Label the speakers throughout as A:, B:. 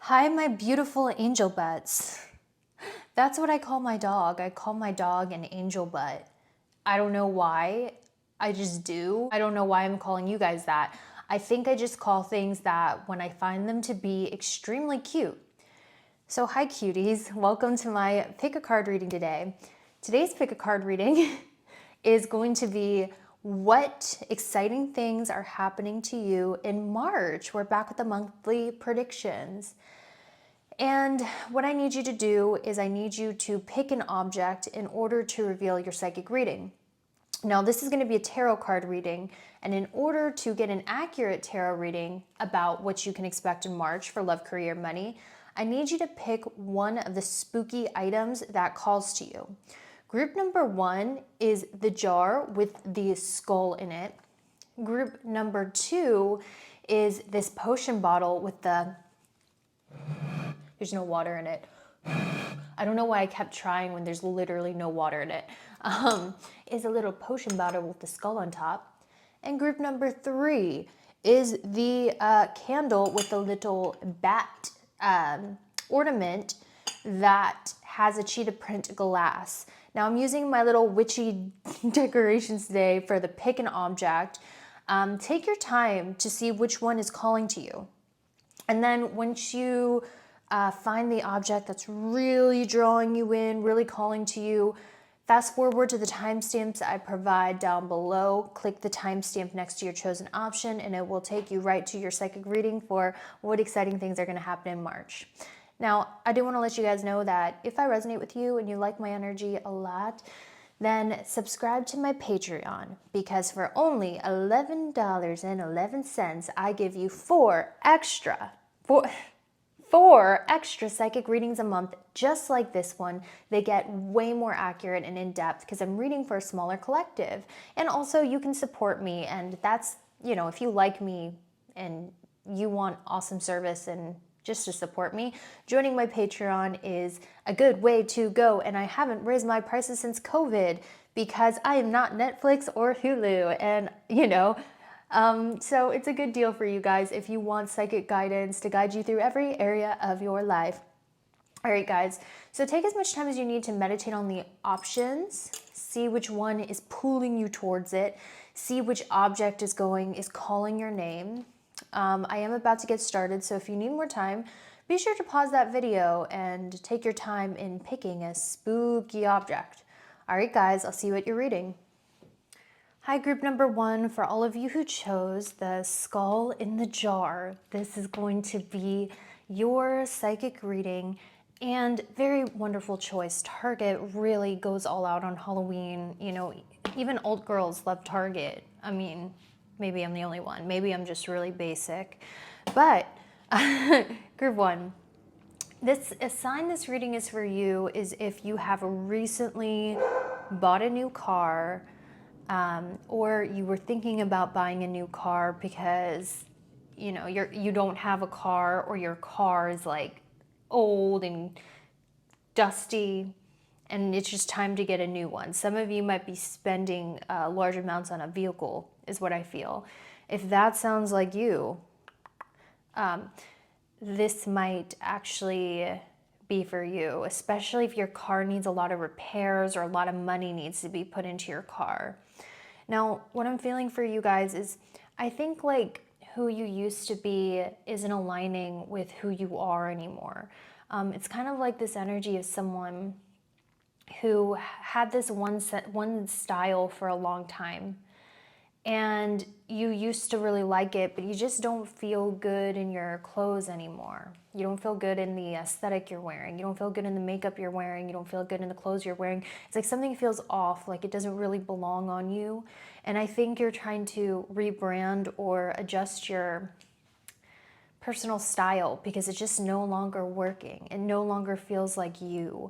A: Hi, my beautiful angel butts. That's what I call my dog. I call my dog an angel butt. I don't know why. I just do. I don't know why I'm calling you guys that. I think I just call things that when I find them to be extremely cute. So, hi, cuties. Welcome to my pick a card reading today. Today's pick a card reading is going to be what exciting things are happening to you in March. We're back with the monthly predictions. And what I need you to do is I need you to pick an object in order to reveal your psychic reading. Now, this is going to be a tarot card reading, and in order to get an accurate tarot reading about what you can expect in March for love, career, money, I need you to pick one of the spooky items that calls to you. Group number one is the jar with the skull in it. Group number two is this potion bottle with there's no water in it. I don't know why I kept trying when there's literally no water in it. Is a little potion bottle with the skull on top. And group number three is the candle with the little bat ornament that has a cheetah print glass. Now I'm using my little witchy decorations today for the pick an object. Take your time to see which one is calling to you. And then once you find the object that's really drawing you in, really calling to you, fast forward to the timestamps I provide down below. Click the timestamp next to your chosen option and it will take you right to your psychic reading for what exciting things are going to happen in March. Now, I do want to let you guys know that if I resonate with you and you like my energy a lot, then subscribe to my Patreon, because for only $11.11, I give you four extra psychic readings a month, just like this one. They get way more accurate and in-depth because I'm reading for a smaller collective. And also you can support me, and that's, if you like me and you want awesome service and just to support me, joining my Patreon is a good way to go. And I haven't raised my prices since COVID because I am not Netflix or Hulu. And, so it's a good deal for you guys if you want psychic guidance to guide you through every area of your life. All right, guys. So take as much time as you need to meditate on the options. See which one is pulling you towards it. See which object is calling your name. I am about to get started, so if you need more time, be sure to pause that video and take your time in picking a spooky object. All right, guys, I'll see you at your reading. Hi, group number one. For all of you who chose the skull in the jar, this is going to be your psychic reading, and very wonderful choice. Target really goes all out on Halloween. Even old girls love Target. I mean, maybe I'm the only one. Maybe I'm just really basic. But group one, a sign this reading is for you is if you have recently bought a new car, or you were thinking about buying a new car because you don't have a car, or your car is like old and dusty and it's just time to get a new one. Some of you might be spending large amounts on a vehicle, is what I feel. If that sounds like you, this might actually be for you, especially if your car needs a lot of repairs or a lot of money needs to be put into your car. Now, what I'm feeling for you guys is, I think who you used to be isn't aligning with who you are anymore. It's kind of like this energy of someone who had this one style for a long time, and you used to really like it, but you just don't feel good in your clothes anymore. You don't feel good in the aesthetic you're wearing. You don't feel good in the makeup you're wearing. You don't feel good in the clothes you're wearing. It's like something feels off, like it doesn't really belong on you. And I think you're trying to rebrand or adjust your personal style because it's just no longer working. It no longer feels like you.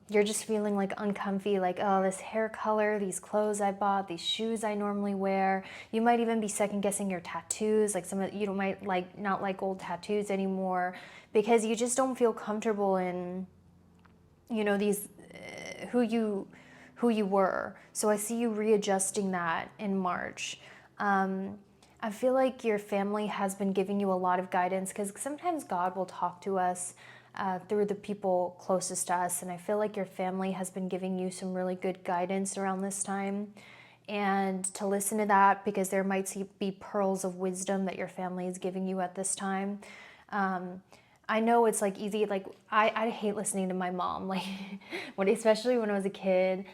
A: You're just feeling like uncomfy, like, oh, this hair color, these clothes I bought, these shoes I normally wear. You might even be second guessing your tattoos, like you might not like old tattoos anymore because you just don't feel comfortable in, these who you were. So I see you readjusting that in March. I feel like your family has been giving you a lot of guidance, because sometimes God will talk to us through the people closest to us. And I feel like your family has been giving you some really good guidance around this time. And to listen to that, because there might be pearls of wisdom that your family is giving you at this time. I know it's like easy, like I hate listening to my mom, like especially when I was a kid,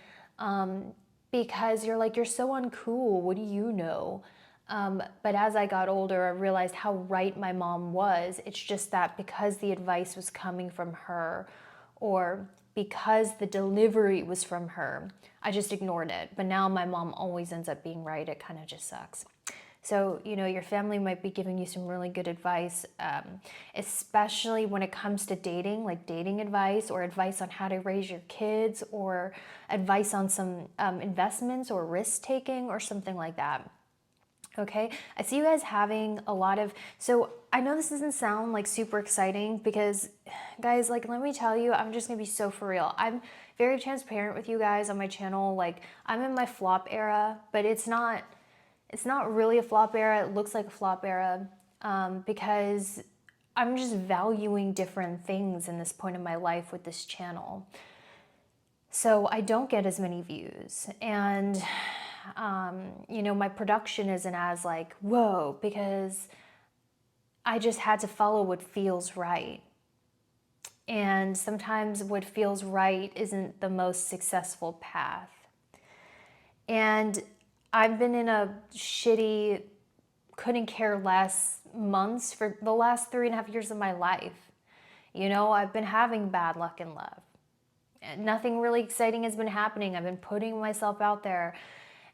A: because you're like, you're so uncool, what do you know? But as I got older, I realized how right my mom was. It's just that because the advice was coming from her, or because the delivery was from her, I just ignored it. But now my mom always ends up being right. It kind of just sucks. So, your family might be giving you some really good advice, especially when it comes to dating, like dating advice, or advice on how to raise your kids, or advice on some investments or risk taking or something like that. Okay, I see you guys having a lot of, so I know this doesn't sound like super exciting, because guys, like, let me tell you, I'm just gonna be so for real. I'm very transparent with you guys on my channel. Like, I'm in my flop era, but it's not really a flop era. It looks like a flop era, because I'm just valuing different things in this point in my life with this channel. So I don't get as many views, and my production isn't as like, whoa, because I just had to follow what feels right. And sometimes what feels right isn't the most successful path. And I've been in a shitty, couldn't care less months for the last 3.5 years of my life. I've been having bad luck in love. Nothing really exciting has been happening. I've been putting myself out there.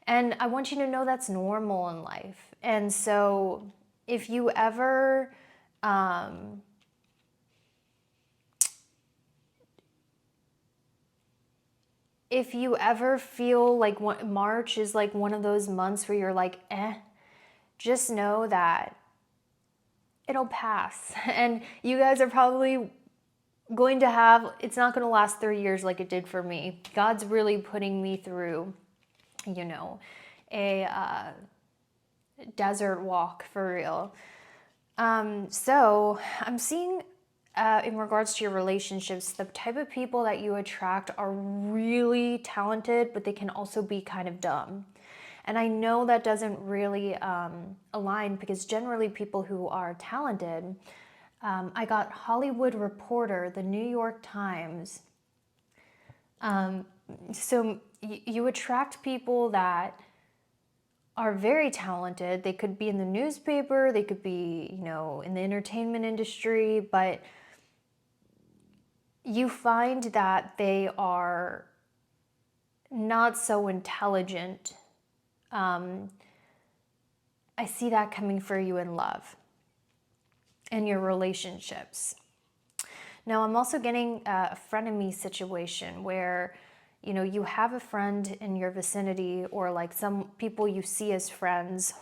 A: And I want you to know that's normal in life. And so if you ever feel like March is like one of those months where you're like, just know that it'll pass. And you guys are probably going to have, it's not going to last 3 years like it did for me. God's really putting me through, a desert walk for real. So I'm seeing in regards to your relationships, the type of people that you attract are really talented, but they can also be kind of dumb. And I know that doesn't really align, because generally people who are talented, I got Hollywood Reporter, the New York Times. So you attract people that are very talented. They could be in the newspaper, they could be, in the entertainment industry, but you find that they are not so intelligent. I see that coming for you in love and your relationships. Now, I'm also getting a frenemy situation where, you have a friend in your vicinity, or like some people you see as friends,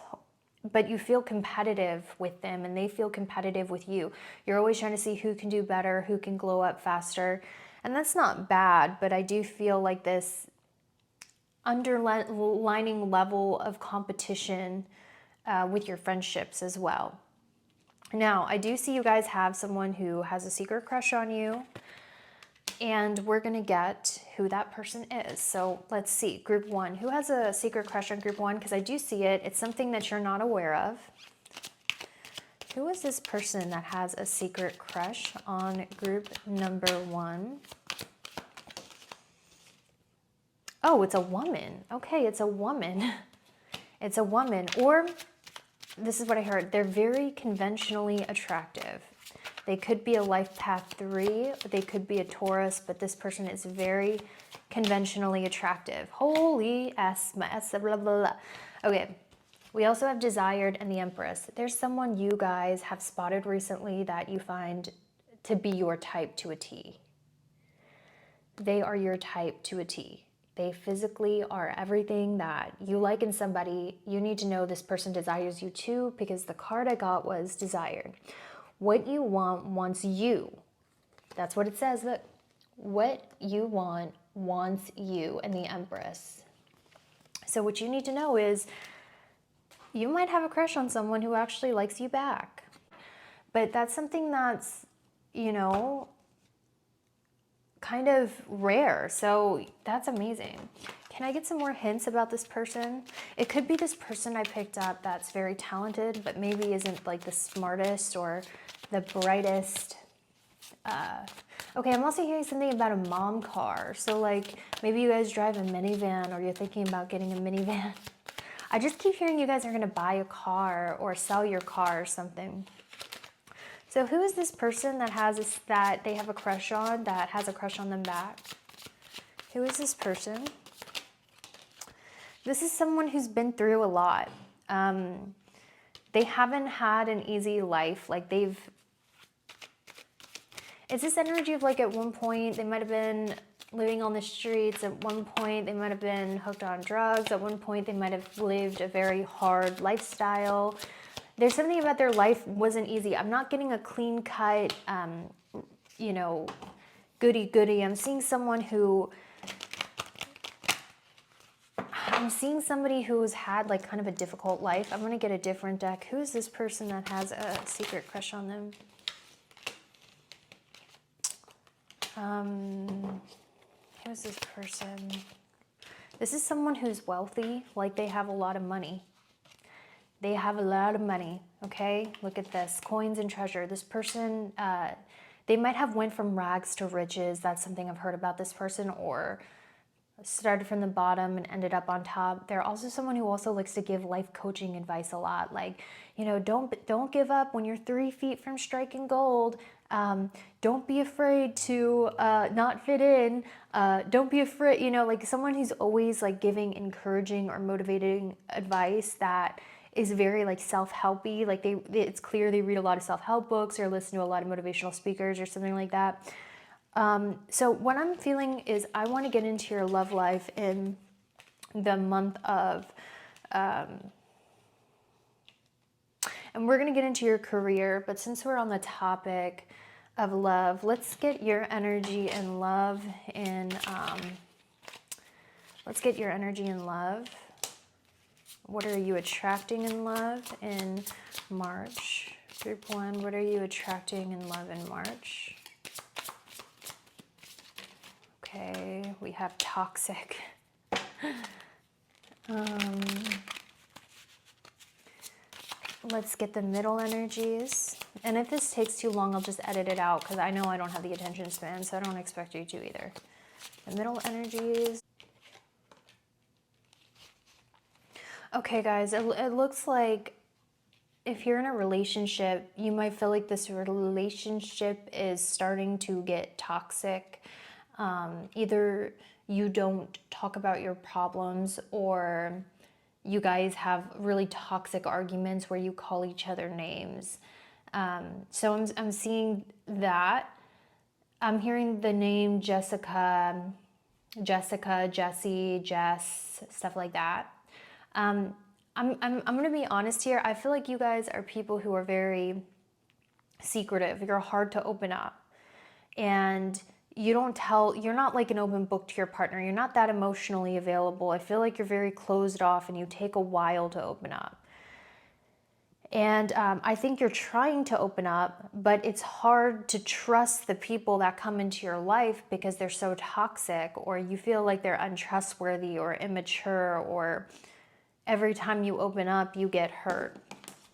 A: but you feel competitive with them and they feel competitive with you. You're always trying to see who can do better, who can glow up faster. And that's not bad, but I do feel like this underlining level of competition with your friendships as well. Now, I do see you guys have someone who has a secret crush on you, and we're gonna get who that person is. So let's see, group one. Who has a secret crush on group one? Because I do see it. It's something that you're not aware of. Who is this person that has a secret crush on group number one? Oh, it's a woman. Okay, it's a woman. It's a woman. Or, this is what I heard, they're very conventionally attractive. They could be a life path 3, they could be a Taurus, but this person is very conventionally attractive. Holy S, my S, blah, blah, blah. Okay, we also have Desired and the Empress. There's someone you guys have spotted recently that you find to be your type to a T. They are your type to a T. They physically are everything that you like in somebody. You need to know this person desires you too, because the card I got was Desired. What you want wants you. That's what it says. Look, what you want wants you, and the Empress. So what you need to know is you might have a crush on someone who actually likes you back. But that's something that's, you know, kind of rare. So that's amazing. Can I get some more hints about this person? It could be this person I picked up that's very talented, but maybe isn't like the smartest or the brightest. Okay, I'm also hearing something about a mom car. So like maybe you guys drive a minivan or you're thinking about getting a minivan. I just keep hearing you guys are gonna buy a car or sell your car or something. So who is this person that has that they have a crush on, that has a crush on them back? Who is this person? This is someone who's been through a lot. They haven't had an easy life. Like it's this energy of like at one point they might have been living on the streets. At one point they might have been hooked on drugs. At one point they might have lived a very hard lifestyle. There's something about their life wasn't easy. I'm not getting a clean cut, you know, goody. I'm seeing somebody who's had like kind of a difficult life. I'm gonna get a different deck. Who is this person that has a secret crush on them? Who is this person? This is someone who's wealthy, like they have a lot of money. They have a lot of money, okay? Look at this, coins and treasure. This person, they might have went from rags to riches. That's something I've heard about this person, or started from the bottom and ended up on top. They're also someone who also likes to give life coaching advice a lot. Like, you know, don't give up when you're 3 feet from striking gold. Don't be afraid to not fit in. Don't be afraid, you know, like someone who's always like giving encouraging or motivating advice that is very like self-helpy. Like it's clear they read a lot of self-help books or listen to a lot of motivational speakers or something like that. So what I'm feeling is I want to get into your love life in the month of, and we're going to get into your career, but since we're on the topic of love, let's get your energy in love in, let's get your energy in love. What are you attracting in love in March? Group 1, what are you attracting in love in March? Okay, we have toxic. Let's get the middle energies. And if this takes too long, I'll just edit it out because I know I don't have the attention span, so I don't expect you to either. The middle energies. Okay, guys, it looks like if you're in a relationship, you might feel like this relationship is starting to get toxic. Either you don't talk about your problems, or you guys have really toxic arguments where you call each other names. So I'm seeing that. I'm hearing the name Jessica, Jesse, Jess, stuff like that. I'm gonna be honest here. I feel like you guys are people who are very secretive. You're hard to open up, and you're not like an open book to your partner. You're not that emotionally available. I feel like you're very closed off and you take a while to open up. And I think you're trying to open up, but it's hard to trust the people that come into your life because they're so toxic, or you feel like they're untrustworthy or immature, or every time you open up, you get hurt.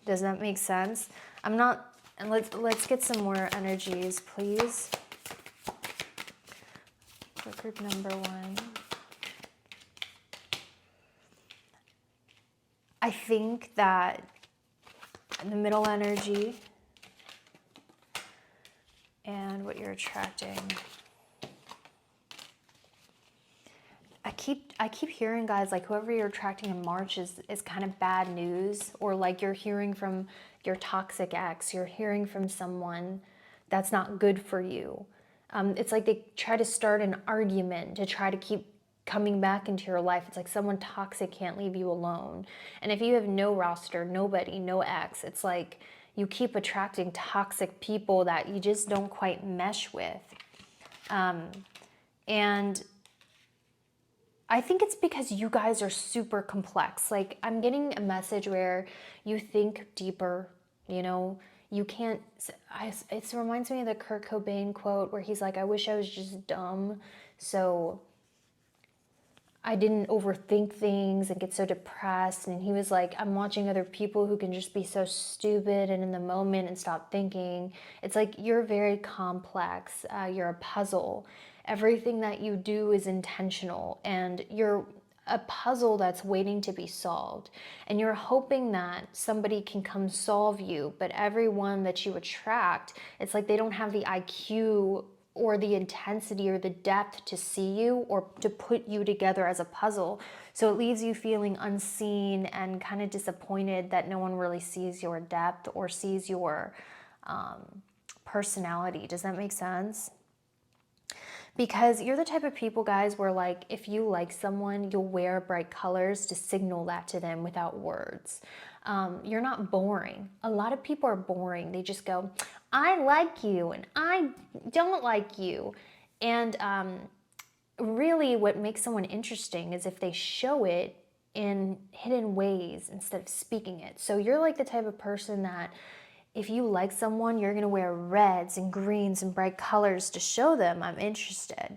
A: Does that make sense? And let's get some more energies, please. For group number 1. I think that the middle energy and what you're attracting. I keep hearing, guys, like whoever you're attracting in March is kind of bad news, or like you're hearing from your toxic ex, you're hearing from someone that's not good for you. It's like they try to start an argument to try to keep coming back into your life. It's like someone toxic can't leave you alone. And if you have no roster, nobody, no ex, it's like you keep attracting toxic people that you just don't quite mesh with. And I think it's because you guys are super complex. Like, I'm getting a message where you think deeper, you know, you can't, it reminds me of the Kurt Cobain quote where he's like, I wish I was just dumb, so I didn't overthink things and get so depressed. And he was like, I'm watching other people who can just be so stupid and in the moment and stop thinking. It's like, you're very complex. You're a puzzle. Everything that you do is intentional, and you're a puzzle that's waiting to be solved. And you're hoping that somebody can come solve you, but everyone that you attract, it's like they don't have the IQ or the intensity or the depth to see you or to put you together as a puzzle. So it leaves you feeling unseen and kind of disappointed that no one really sees your depth or sees your personality. Does that make sense? Because you're the type of people, guys, where like if you like someone, you'll wear bright colors to signal that to them without words. You're not boring. A lot of people are boring. They just go, I like you and I don't like you. And really what makes someone interesting is if they show it in hidden ways instead of speaking it. So you're like the type of person that if you like someone, you're gonna wear reds and greens and bright colors to show them I'm interested.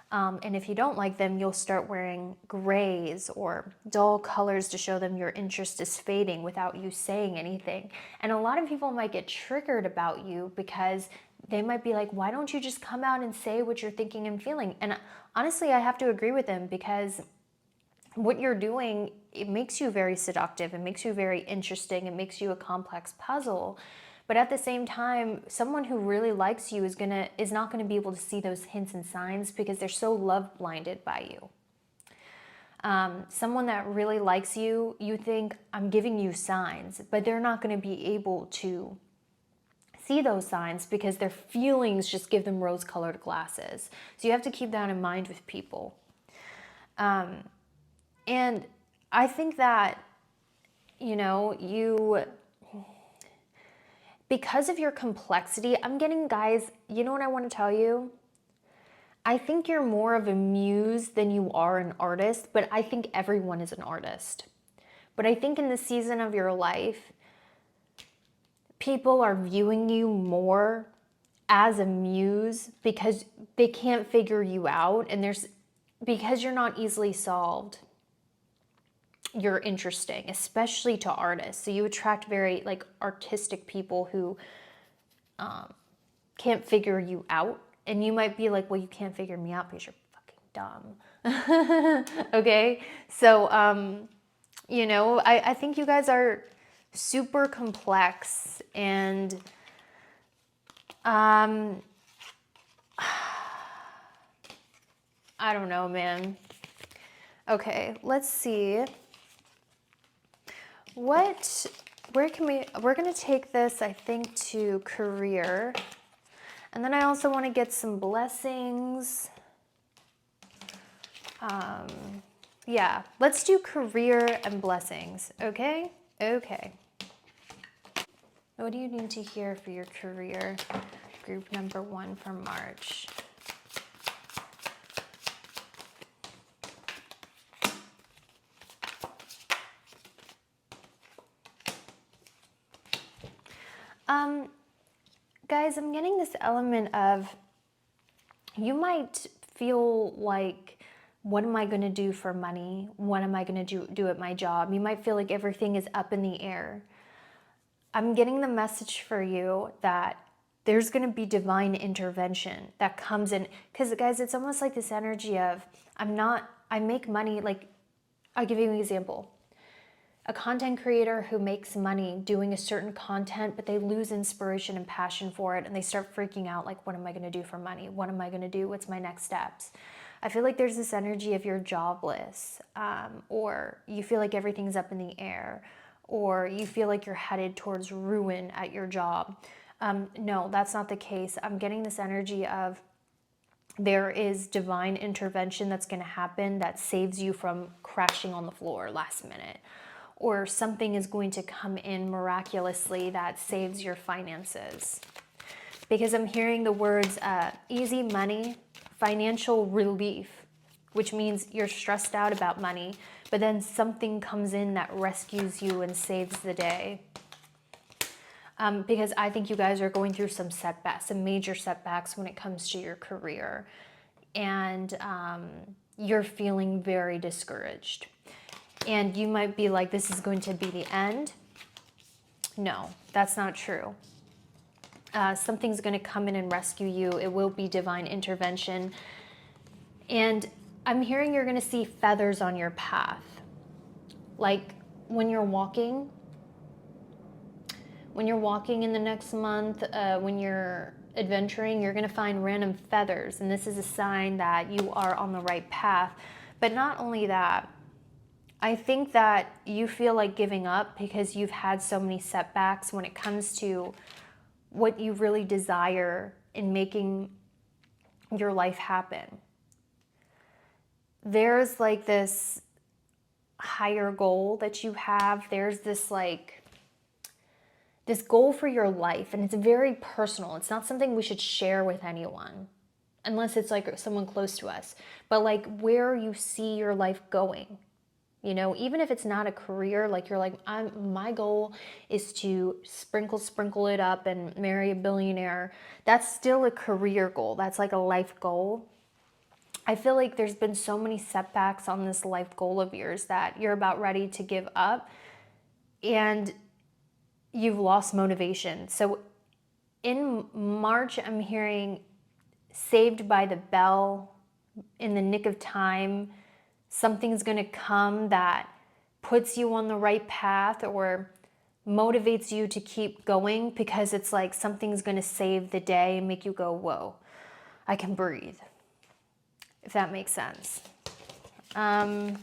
A: And if you don't like them, you'll start wearing grays or dull colors to show them your interest is fading without you saying anything. And a lot of people might get triggered about you because they might be like, why don't you just come out and say what you're thinking and feeling? And honestly, I have to agree with them, because what you're doing, it makes you very seductive, it makes you very interesting, it makes you a complex puzzle. But at the same time, someone who really likes you is not gonna be able to see those hints and signs because they're so love blinded by you. Someone that really likes you, you think, I'm giving you signs, but they're not gonna be able to see those signs because their feelings just give them rose-colored glasses. So you have to keep that in mind with people. And I think that, you know, because of your complexity, I'm getting, guys, you know what I want to tell you? I think you're more of a muse than you are an artist, but I think everyone is an artist. But I think in the season of your life, people are viewing you more as a muse because they can't figure you out, and because you're not easily solved. You're interesting, especially to artists. So you attract very like artistic people who can't figure you out. And you might be like, well, you can't figure me out because you're fucking dumb. Okay? So, you know, I think you guys are super complex, and I don't know, man. Okay, let's see. We're gonna take this, I think, to career. And then I also want to get some blessings. Yeah, let's do career and blessings, okay? Okay. What do you need to hear for your career? Group number 1 for March. Guys, I'm getting this element of, you might feel like, what am I going to do for money? What am I going to do at my job? You might feel like everything is up in the air. I'm getting the message for you that there's going to be divine intervention that comes in. Because, guys, it's almost like this energy of, I make money. Like, I'll give you an example. A content creator who makes money doing a certain content, but they lose inspiration and passion for it, and they start freaking out like, what am I going to do for money? What am I going to do? What's my next steps? I feel like there's this energy of you're jobless, or you feel like everything's up in the air, or you feel like you're headed towards ruin at your job. No, that's not the case. I'm getting this energy of there is divine intervention that's going to happen that saves you from crashing on the floor last minute. Or something is going to come in miraculously that saves your finances. Because I'm hearing the words easy money, financial relief. which means you're stressed out about money, but then something comes in that rescues you and saves the day. Because I think you guys are going through some setbacks, some major setbacks when it comes to your career. And you're feeling very discouraged. And you might be like, this is going to be the end. No, that's not true. Something's going to come in and rescue you. It will be divine intervention. And I'm hearing you're going to see feathers on your path. Like when you're walking in the next month, when you're adventuring, you're going to find random feathers. And this is a sign that you are on the right path. But not only that, I think that you feel like giving up because you've had so many setbacks when it comes to what you really desire in making your life happen. There's like this higher goal that you have. There's this this goal for your life, and it's very personal. It's not something we should share with anyone unless it's like someone close to us, but like where you see your life going. You know, even if it's not a career, like you're like, my goal is to sprinkle it up and marry a billionaire. That's still a career goal. That's like a life goal. I feel like there's been so many setbacks on this life goal of yours that you're about ready to give up and you've lost motivation. So in March, I'm hearing saved by the bell, in the nick of time. Something's going to come that puts you on the right path or motivates you to keep going because it's like something's going to save the day and make you go, whoa, I can breathe. If that makes sense. I'm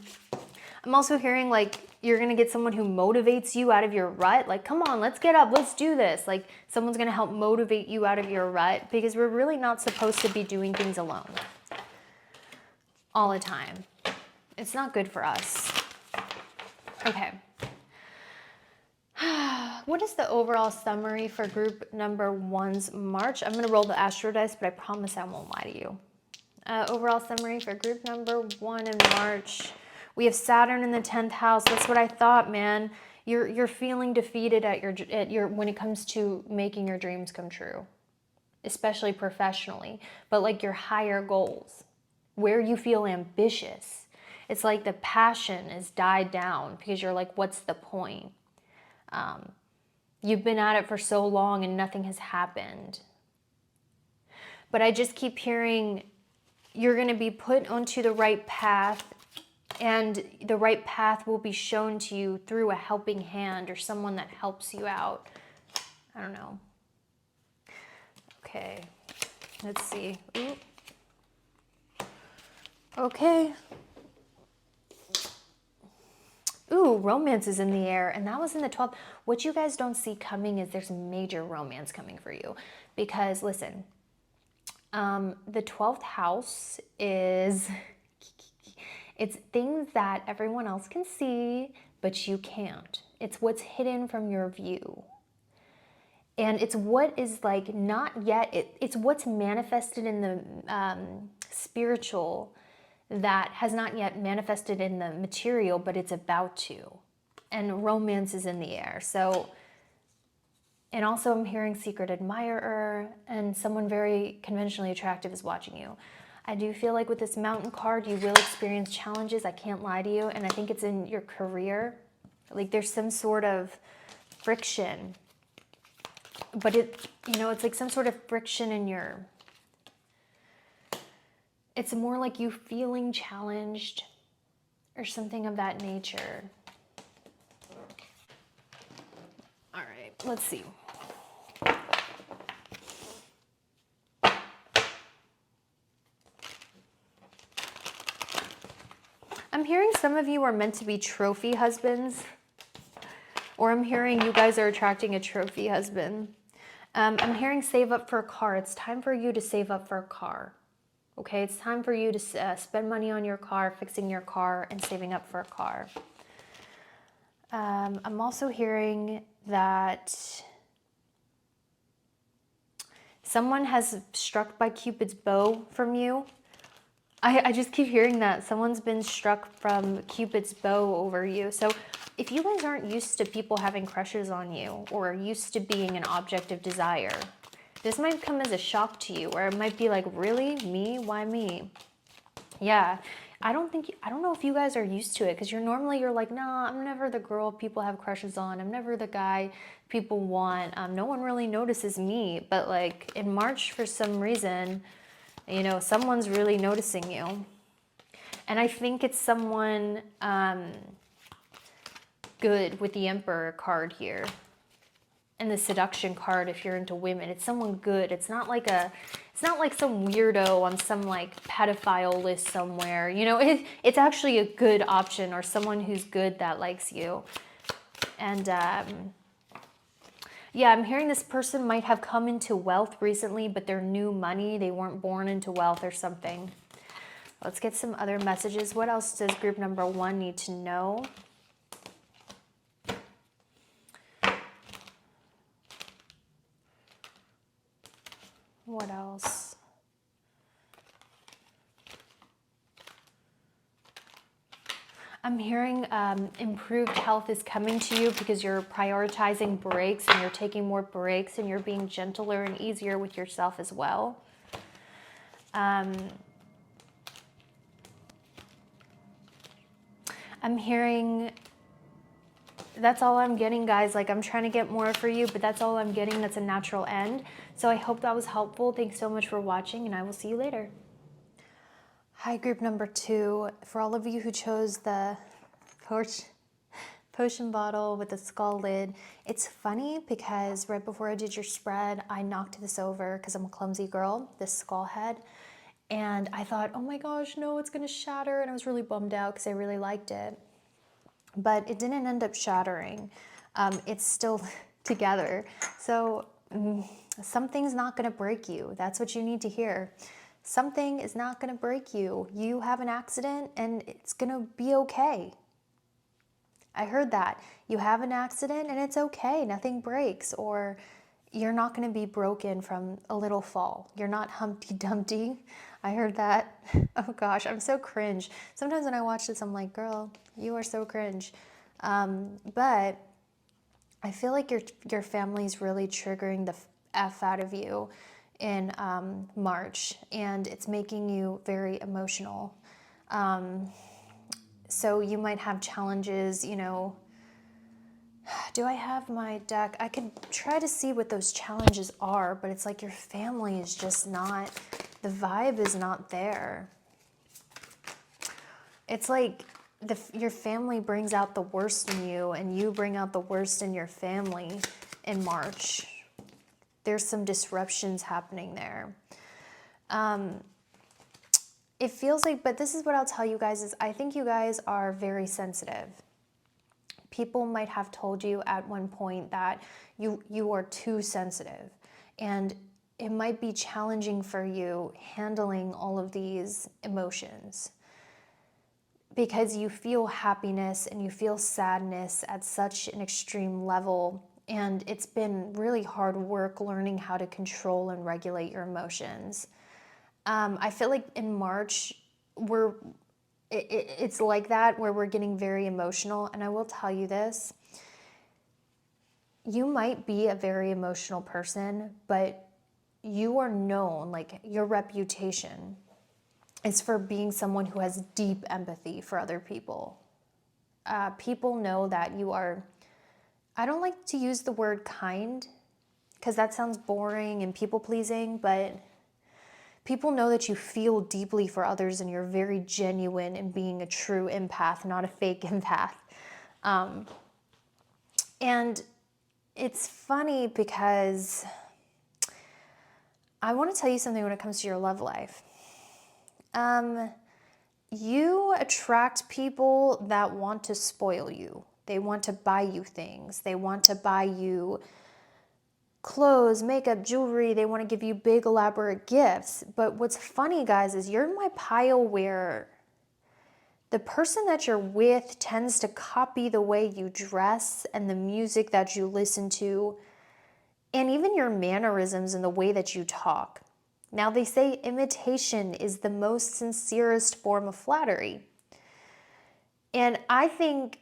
A: also hearing like you're going to get someone who motivates you out of your rut. Like, come on, let's get up. Let's do this. Like someone's going to help motivate you out of your rut because we're really not supposed to be doing things alone all the time. It's not good for us. Okay. What is the overall summary for group number 1's March? I'm going to roll the astro dice, but I promise I won't lie to you. Overall summary for group number 1 in March. We have Saturn in the 10th house. That's what I thought, man. You're feeling defeated at your when it comes to making your dreams come true, especially professionally, but like your higher goals, where you feel ambitious. It's like the passion has died down because you're like, what's the point? You've been at it for so long and nothing has happened. But I just keep hearing you're going to be put onto the right path, and the right path will be shown to you through a helping hand or someone that helps you out. I don't know. Okay, let's see. Ooh. Okay. Ooh, romance is in the air, and that was in the 12th. What you guys don't see coming is there's major romance coming for you. Because, listen, the 12th house is, it's things that everyone else can see, but you can't. It's what's hidden from your view. And it's what is like not yet, it's what's manifested in the spiritual that has not yet manifested in the material, but it's about to. And romance is in the air. So, and also I'm hearing secret admirer and someone very conventionally attractive is watching you. I do feel like with this mountain card, you will experience challenges. I can't lie to you. And I think it's in your career. Like there's some sort of friction, but it's like some sort of friction in your, it's more like you feeling challenged or something of that nature. All right, let's see. I'm hearing some of you are meant to be trophy husbands, or I'm hearing you guys are attracting a trophy husband. I'm hearing save up for a car. It's time for you to save up for a car. Okay, it's time for you to spend money on your car, fixing your car, and saving up for a car. I'm also hearing that someone has struck by Cupid's bow from you. I just keep hearing that someone's been struck from Cupid's bow over you. So if you guys aren't used to people having crushes on you or used to being an object of desire, this might come as a shock to you, or it might be like, really? Me? Why me? Yeah. I don't know if you guys are used to it, because you're like, nah, I'm never the girl people have crushes on. I'm never the guy people want. No one really notices me. But like in March, for some reason, you know, someone's really noticing you. And I think it's someone good with the Emperor card here. And the seduction card, if you're into women, it's someone good. It's not like some weirdo on some like pedophile list somewhere. You know, it's actually a good option, or someone who's good that likes you. And yeah, I'm hearing this person might have come into wealth recently, but they're new money. They weren't born into wealth or something. Let's get some other messages. What else does group number 1 need to know? What else? I'm hearing improved health is coming to you because you're prioritizing breaks, and you're taking more breaks, and you're being gentler and easier with yourself as well. I'm hearing, that's all I'm getting, guys. Like, I'm trying to get more for you, but that's all I'm getting. That's a natural end. So I hope that was helpful. Thanks so much for watching, and I will see you later. Hi, group number 2. For all of you who chose the potion bottle with the skull lid, it's funny because right before I did your spread, I knocked this over because I'm a clumsy girl, this skull head. And I thought, oh my gosh, no, it's going to shatter. And I was really bummed out because I really liked it. But it didn't end up shattering. It's still together. So something's not going to break you. That's what you need to hear. Something is not going to break you. You have an accident and it's going to be okay. I heard that. You have an accident and it's okay. Nothing breaks. Or you're not going to be broken from a little fall. You're not Humpty Dumpty. I heard that. Oh gosh, I'm so cringe. Sometimes when I watch this, I'm like, girl, you are so cringe. But I feel like your family's really triggering the F out of you in March, and it's making you very emotional. So you might have challenges, you know. Do I have my deck? I could try to see what those challenges are, but it's like your family is just not, the vibe is not there. It's like your family brings out the worst in you, and you bring out the worst in your family in March. There's some disruptions happening there. It feels like, but this is what I'll tell you guys, is I think you guys are very sensitive. People might have told you at one point that you are too sensitive, and it might be challenging for you handling all of these emotions because you feel happiness and you feel sadness at such an extreme level, and it's been really hard work learning how to control and regulate your emotions. I feel like in March it's like that, where we're getting very emotional. And I will tell you this, you might be a very emotional person, but you are known, like your reputation is for being someone who has deep empathy for other people. People know that you are, I don't like to use the word kind because that sounds boring and people pleasing, but people know that you feel deeply for others and you're very genuine in being a true empath, not a fake empath. And it's funny because I want to tell you something when it comes to your love life. You attract people that want to spoil you. They want to buy you things. They want to buy you clothes, makeup, jewelry. They want to give you big elaborate gifts. But what's funny, guys, is you're my pile where the person that you're with tends to copy the way you dress and the music that you listen to, and even your mannerisms and the way that you talk. Now they say imitation is the most sincerest form of flattery. And I think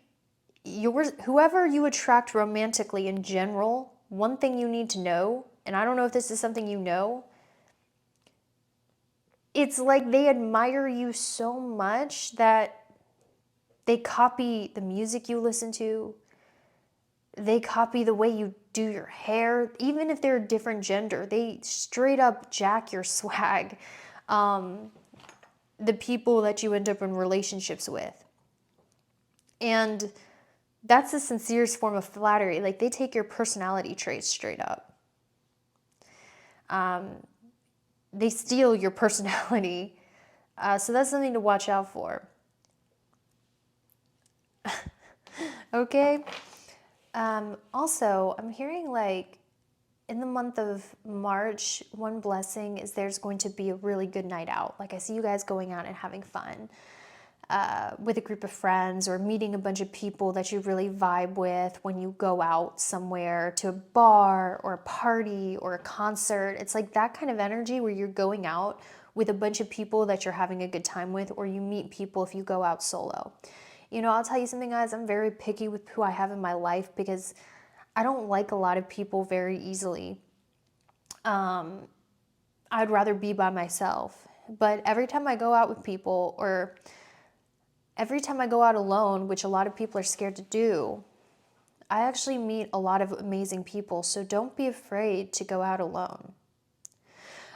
A: whoever you attract romantically in general, one thing you need to know, and I don't know if this is something you know, it's like they admire you so much that they copy the music you listen to. They copy the way you do your hair. Even if they're a different gender, they straight up jack your swag. The people that you end up in relationships with. And that's the sincerest form of flattery. Like, they take your personality traits straight up. They steal your personality. So that's something to watch out for. Okay? Also, I'm hearing like in the month of March, one blessing is there's going to be a really good night out. Like, I see you guys going out and having fun with a group of friends, or meeting a bunch of people that you really vibe with when you go out somewhere to a bar or a party or a concert. It's like that kind of energy where you're going out with a bunch of people that you're having a good time with, or you meet people if you go out solo. You know, I'll tell you something, guys, I'm very picky with who I have in my life because I don't like a lot of people very easily. I'd rather be by myself. But every time I go out with people, or every time I go out alone, which a lot of people are scared to do, I actually meet a lot of amazing people. So don't be afraid to go out alone.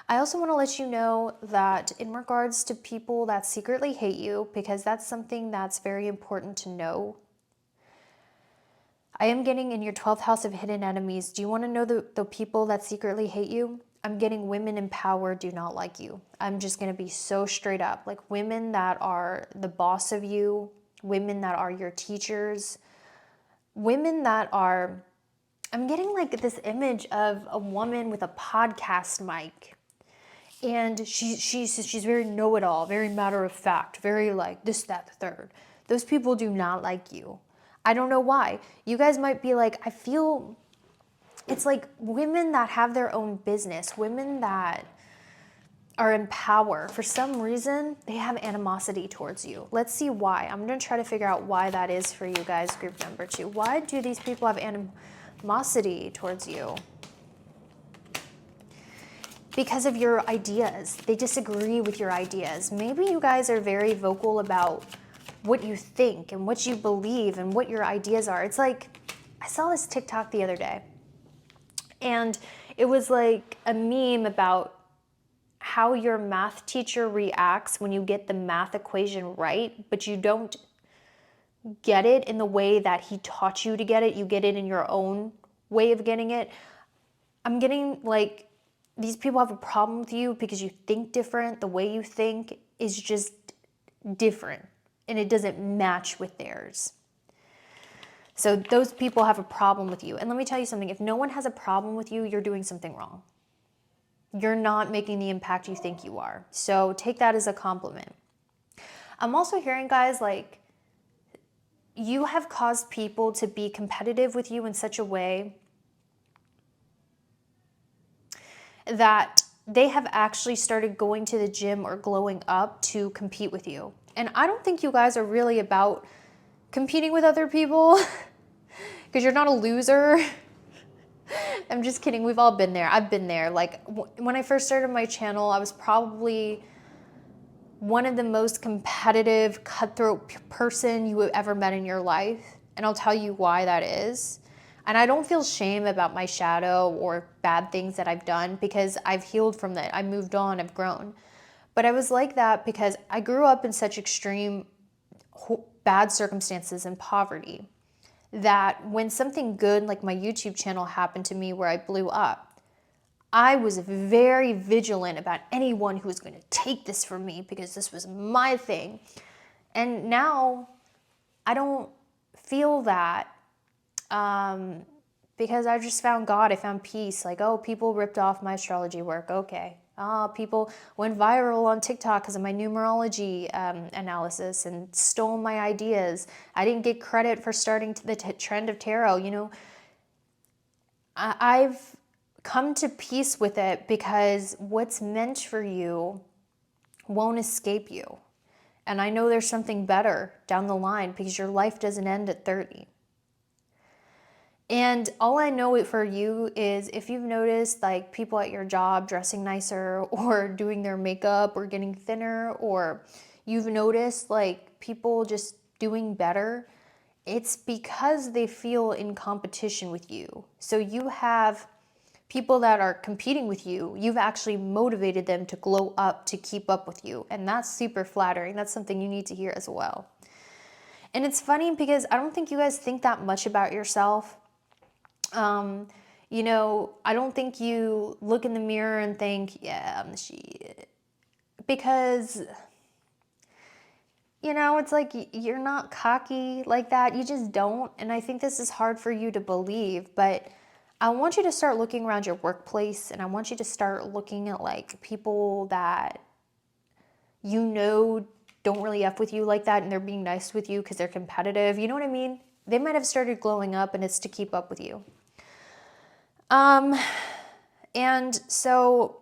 A: I also want to let you know that in regards to people that secretly hate you, because that's something that's very important to know, I am getting in your 12th house of hidden enemies. Do you want to know the people that secretly hate you? I'm getting women in power do not like you. I'm just going to be so straight up. Like, women that are the boss of you, women that are your teachers, women that are, I'm getting like this image of a woman with a podcast mic. And she's very know-it-all, very matter-of-fact, very like this, that, the third. Those people do not like you. I don't know why. You guys might be like, I feel it's like women that have their own business, women that are in power. For some reason, they have animosity towards you. Let's see why. I'm going to try to figure out why that is for you guys, group number 2. Why do these people have animosity towards you? Because of your ideas. They disagree with your ideas. Maybe you guys are very vocal about what you think and what you believe and what your ideas are. It's like, I saw this TikTok the other day, and it was like a meme about how your math teacher reacts when you get the math equation right, but you don't get it in the way that he taught you to get it. You get it in your own way of getting it. I'm getting like, these people have a problem with you because you think different. The way you think is just different, and it doesn't match with theirs. So those people have a problem with you. And let me tell you something. If no one has a problem with you, you're doing something wrong. You're not making the impact you think you are. So take that as a compliment. I'm also hearing, guys, like, you have caused people to be competitive with you in such a way that they have actually started going to the gym or glowing up to compete with you. And I don't think you guys are really about competing with other people because you're not a loser. I'm just kidding. We've all been there. I've been there. Like, when I first started my channel, I was probably one of the most competitive, cutthroat person you have ever met in your life. And I'll tell you why that is. And I don't feel shame about my shadow or bad things that I've done, because I've healed from that. I moved on, I've grown. But I was like that because I grew up in such extreme bad circumstances and poverty that when something good like my YouTube channel happened to me where I blew up, I was very vigilant about anyone who was going to take this from me because this was my thing. And now I don't feel that. Because I just found God, I found peace. Like, oh, people ripped off my astrology work. Okay. People went viral on TikTok because of my numerology analysis and stole my ideas. I didn't get credit for starting the trend of tarot. You know, I've come to peace with it, because what's meant for you won't escape you. And I know there's something better down the line, because your life doesn't end at 30. And all I know for you is, if you've noticed like people at your job dressing nicer or doing their makeup or getting thinner, or you've noticed like people just doing better, it's because they feel in competition with you. So you have people that are competing with you. You've actually motivated them to glow up, to keep up with you. And that's super flattering. That's something you need to hear as well. And it's funny because I don't think you guys think that much about yourself. You know, I don't think you look in the mirror and think, yeah, I'm the shit. Because, you know, it's like you're not cocky like that. You just don't. And I think this is hard for you to believe. But I want you to start looking around your workplace, and I want you to start looking at like people that you know don't really F with you like that, and they're being nice with you because they're competitive. You know what I mean? They might have started glowing up, and it's to keep up with you. And so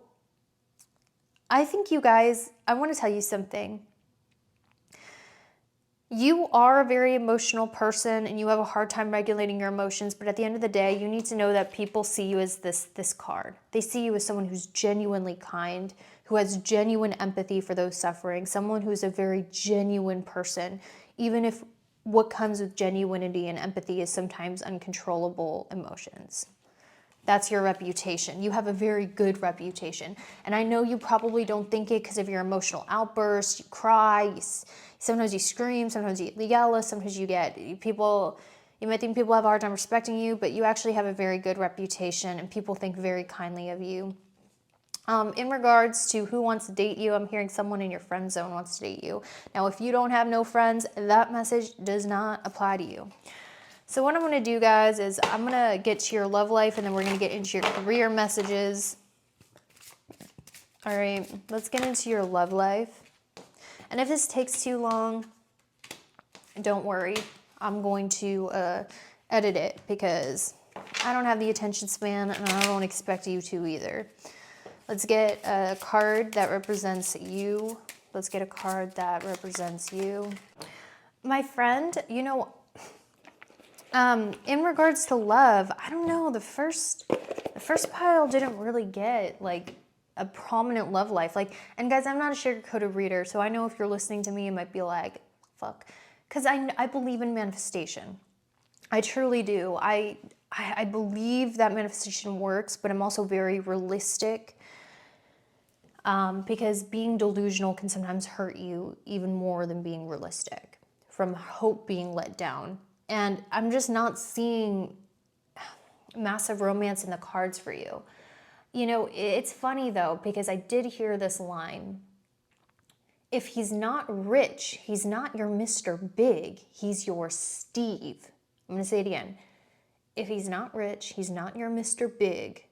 A: I think you guys, I want to tell you something. You are a very emotional person, and you have a hard time regulating your emotions, but at the end of the day, you need to know that people see you as this card. They see you as someone who's genuinely kind, who has genuine empathy for those suffering, someone who's a very genuine person, even if what comes with genuinity and empathy is sometimes uncontrollable emotions. That's your reputation. You have a very good reputation. And I know you probably don't think it because of your emotional outbursts. You cry, sometimes you scream, sometimes you yell, sometimes you get people, you might think people have a hard time respecting you, but you actually have a very good reputation, and people think very kindly of you. In regards to who wants to date you, I'm hearing someone in your friend zone wants to date you. Now, if you don't have no friends, that message does not apply to you. So what I'm going to do, guys, is I'm going to get to your love life, and then we're going to get into your career messages. All right, let's get into your love life. And if this takes too long, don't worry. I'm going to edit it, because I don't have the attention span, and I don't expect you to either. Let's get a card that represents you. Let's get a card that represents you. My friend, you know, in regards to love, I don't know, the first pile didn't really get like a prominent love life. Like, and guys, I'm not a sugar-coated reader, so I know if you're listening to me, you might be like, fuck. Because I believe in manifestation. I truly do. I believe that manifestation works, but I'm also very realistic, because being delusional can sometimes hurt you even more than being realistic, from hope being let down. And I'm just not seeing massive romance in the cards for you. You know, it's funny though, because I did hear this line. If he's not rich, he's not your Mr. Big, he's your Steve. I'm going to say it again. If he's not rich, he's not your Mr. Big,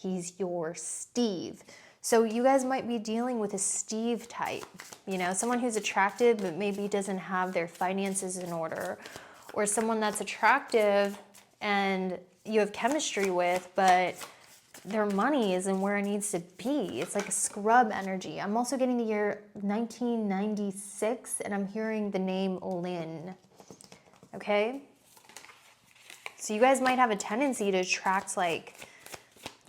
A: he's your Steve. So you guys might be dealing with a Steve type, you know, someone who's attractive but maybe doesn't have their finances in order, or someone that's attractive and you have chemistry with, but their money isn't where it needs to be. It's like a scrub energy. I'm also getting the year 1996, and I'm hearing the name Lynn. Okay? So you guys might have a tendency to attract like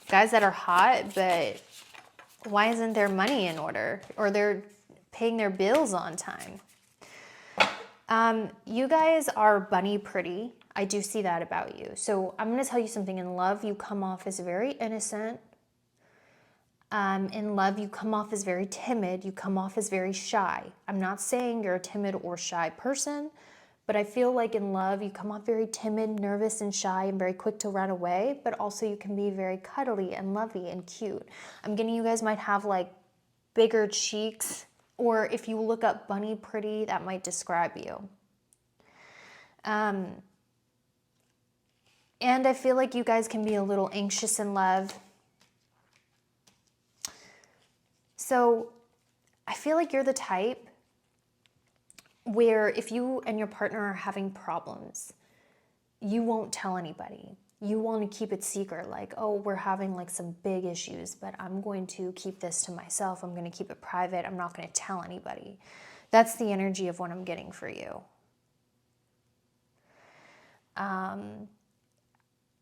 A: guys that are hot, but why isn't their money in order? Or they're paying their bills on time. You guys are bunny pretty. I do see that about you. So I'm going to tell you something. In love, you come off as very innocent. In love, you come off as very timid. You come off as very shy. I'm not saying you're a timid or shy person, but I feel like in love, you come off very timid, nervous, and shy, and very quick to run away, but also you can be very cuddly and lovey and cute. I'm getting you guys might have like bigger cheeks, or if you look up bunny pretty, that might describe you. And I feel like you guys can be a little anxious in love. So I feel like you're the type where if you and your partner are having problems, you won't tell anybody. you want to keep it secret, like, oh, we're having like some big issues, but I'm going to keep this to myself. I'm going to keep it private. I'm not going to tell anybody. That's the energy of what I'm getting for you.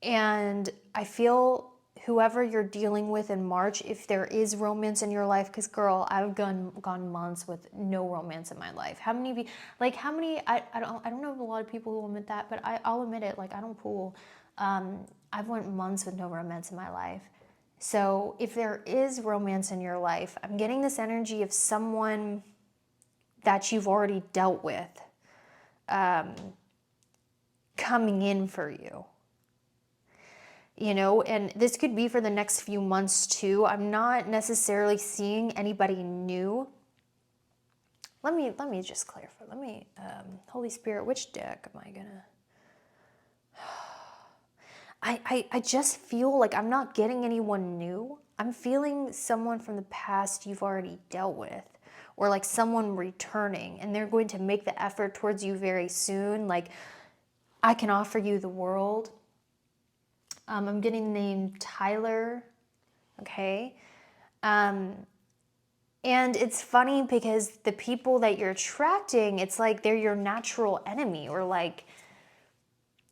A: And I feel whoever you're dealing with in March, if there is romance in your life, because girl, I've gone months with no romance in my life. How many, I don't know if a lot of people will admit that, but I'll admit it, like I don't fool. I've went months with no romance in my life. So if there is romance in your life, I'm getting this energy of someone that you've already dealt with coming in for you. You know, and this could be for the next few months too. I'm not necessarily seeing anybody new. Let me just clarify. Holy Spirit, which deck am I gonna? I just feel like I'm not getting anyone new. I'm feeling someone from the past you've already dealt with, or like someone returning, and they're going to make the effort towards you very soon. Like, I can offer you the world. I'm getting the name Tyler, okay? And it's funny because the people that you're attracting, it's like they're your natural enemy, or like,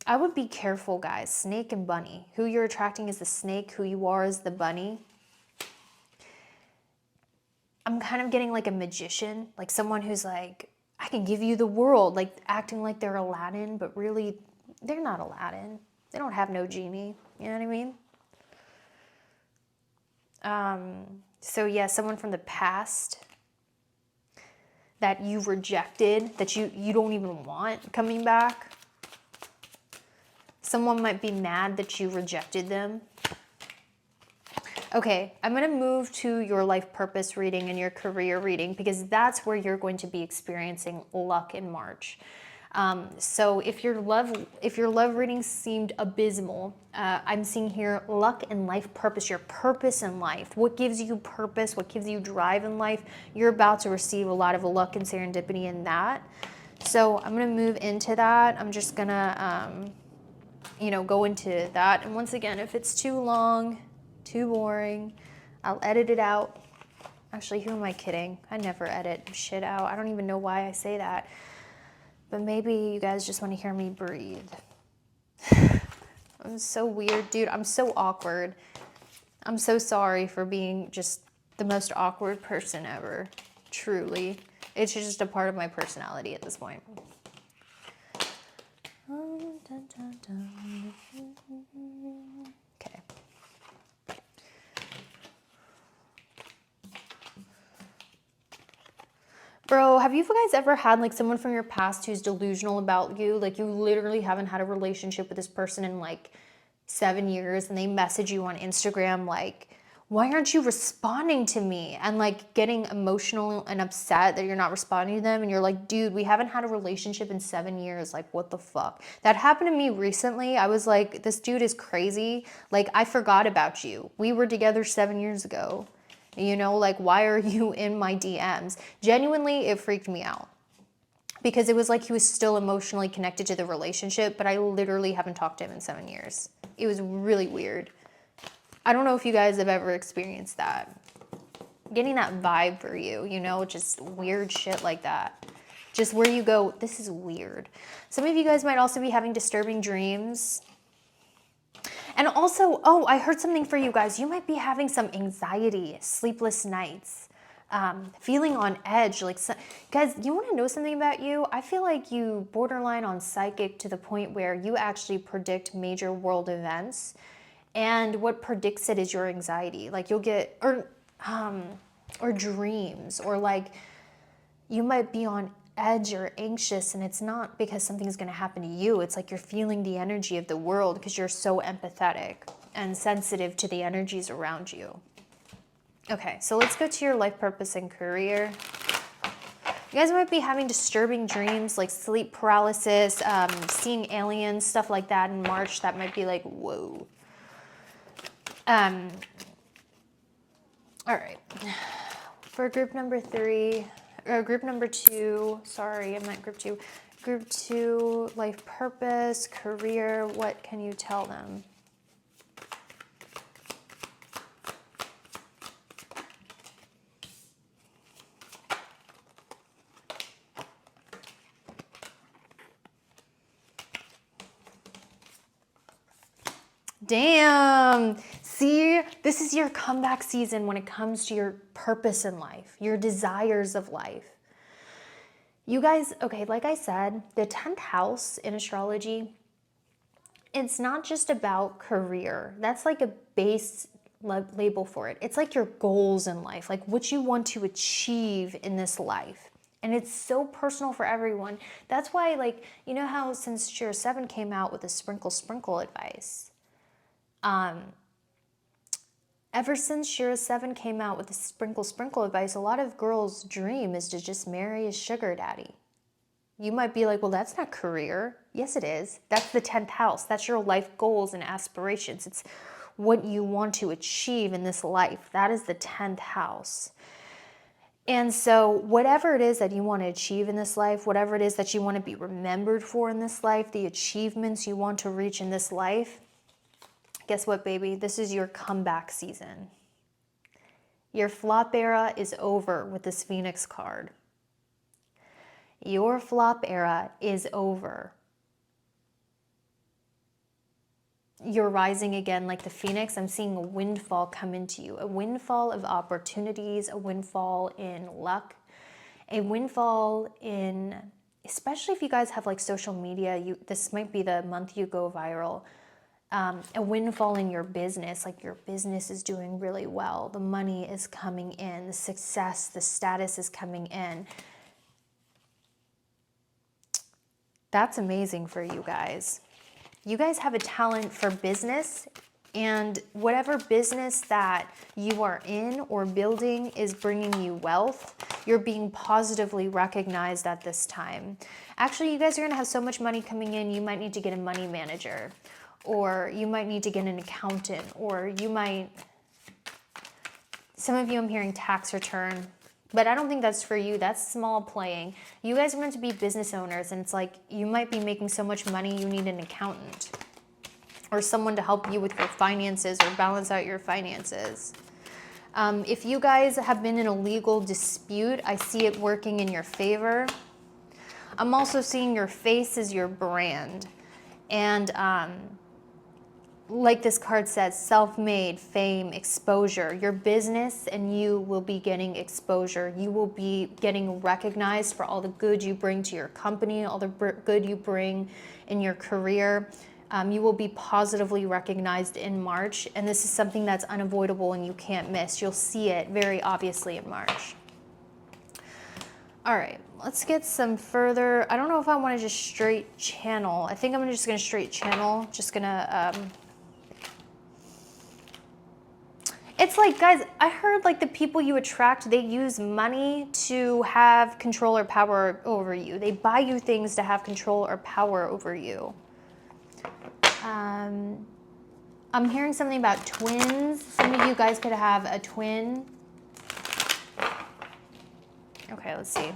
A: I would be careful, guys. Snake and bunny. Who you're attracting is the snake, who you are is the bunny. I'm kind of getting like a magician, like someone who's like, I can give you the world, like acting like they're Aladdin, but really, they're not Aladdin. They don't have no genie. You know what I mean? So yeah, someone from the past that you've rejected, that you don't even want coming back. Someone might be mad that you rejected them. Okay, I'm going to move to your life purpose reading and your career reading, because that's where you're going to be experiencing luck in March. So if your love reading seemed abysmal, I'm seeing here luck and life purpose, your purpose in life. What gives you purpose? What gives you drive in life? You're about to receive a lot of luck and serendipity in that. So I'm going to move into that. I'm just going to, go into that. And once again, if it's too long, too boring, I'll edit it out. Actually, who am I kidding? I never edit shit out. I don't even know why I say that. But maybe you guys just want to hear me breathe. I'm so weird, dude. I'm so awkward. I'm so sorry for being just the most awkward person ever. Truly. It's just a part of my personality at this point. Okay. Bro, have you guys ever had like someone from your past who's delusional about you? Like you literally haven't had a relationship with this person in like 7 years, and they message you on Instagram like, why aren't you responding to me? And like getting emotional and upset that you're not responding to them. And you're like, dude, we haven't had a relationship in 7 years. Like, what the fuck? That happened to me recently. I was like, this dude is crazy. Like, I forgot about you. We were together 7 years ago. You know, like, why are you in my DMs? Genuinely, it freaked me out. Because it was like he was still emotionally connected to the relationship, but I literally haven't talked to him in 7 years. It was really weird. I don't know if you guys have ever experienced that. Getting that vibe for you, you know, just weird shit like that. Just where you go, this is weird. Some of you guys might also be having disturbing dreams. And also, oh, I heard something for you guys. You might be having some anxiety, sleepless nights, feeling on edge. Like, guys, you want to know something about you? I feel like you borderline on psychic to the point where you actually predict major world events. And what predicts it is your anxiety. Like you'll get, or dreams, or like you might be on edge or anxious, and it's not because something's going to happen to you. It's like you're feeling the energy of the world because you're so empathetic and sensitive to the energies around you. Okay, so let's go to your life purpose and career. You guys might be having disturbing dreams, like sleep paralysis, seeing aliens, stuff like that in March. That might be like, whoa. All right. For group number 2, sorry, I'm at group 2. Group 2, life purpose, career, what can you tell them? Damn. See, this is your comeback season when it comes to your purpose in life, your desires of life. You guys, okay, like I said, the 10th house in astrology, it's not just about career. That's like a base label for it. It's like your goals in life, like what you want to achieve in this life. And it's so personal for everyone. That's why, like, you know how since Shira 7 came out with the sprinkle advice, ever since Shira 7 came out with the sprinkle advice, a lot of girls' dream is to just marry a sugar daddy. You might be like, well, that's not career. Yes, it is. That's the 10th house. That's your life goals and aspirations. It's what you want to achieve in this life. That is the 10th house. And so whatever it is that you want to achieve in this life, whatever it is that you want to be remembered for in this life, the achievements you want to reach in this life, guess what, baby? This is your comeback season. Your flop era is over with this Phoenix card. Your flop era is over. You're rising again like the Phoenix. I'm seeing a windfall come into you, a windfall of opportunities, a windfall in luck, a windfall in, especially if you guys have like social media, this might be the month you go viral. A windfall in your business, like your business is doing really well. The money is coming in, the success, the status is coming in. That's amazing for you guys. You guys have a talent for business, and whatever business that you are in or building is bringing you wealth, you're being positively recognized at this time. Actually, you guys are going to have so much money coming in, you might need to get a money manager, or you might need to get an accountant, or you might, some of you I'm hearing tax return, but I don't think that's for you. That's small playing. You guys are meant to be business owners, and it's like you might be making so much money you need an accountant or someone to help you with your finances or balance out your finances. If you guys have been in a legal dispute, I see it working in your favor. I'm also seeing your face as your brand. And like this card says, self-made, fame, exposure. Your business and you will be getting exposure. You will be getting recognized for all the good you bring to your company, all the good you bring in your career. You will be positively recognized in March, and this is something that's unavoidable and you can't miss. You'll see it very obviously in March. All right, let's get some further. I don't know if I want to just straight channel. I think I'm just going to straight channel. Just going to... It's like, guys, I heard like the people you attract, they use money to have control or power over you. They buy you things to have control or power over you. I'm hearing something about twins. Some of you guys could have a twin. Okay, let's see.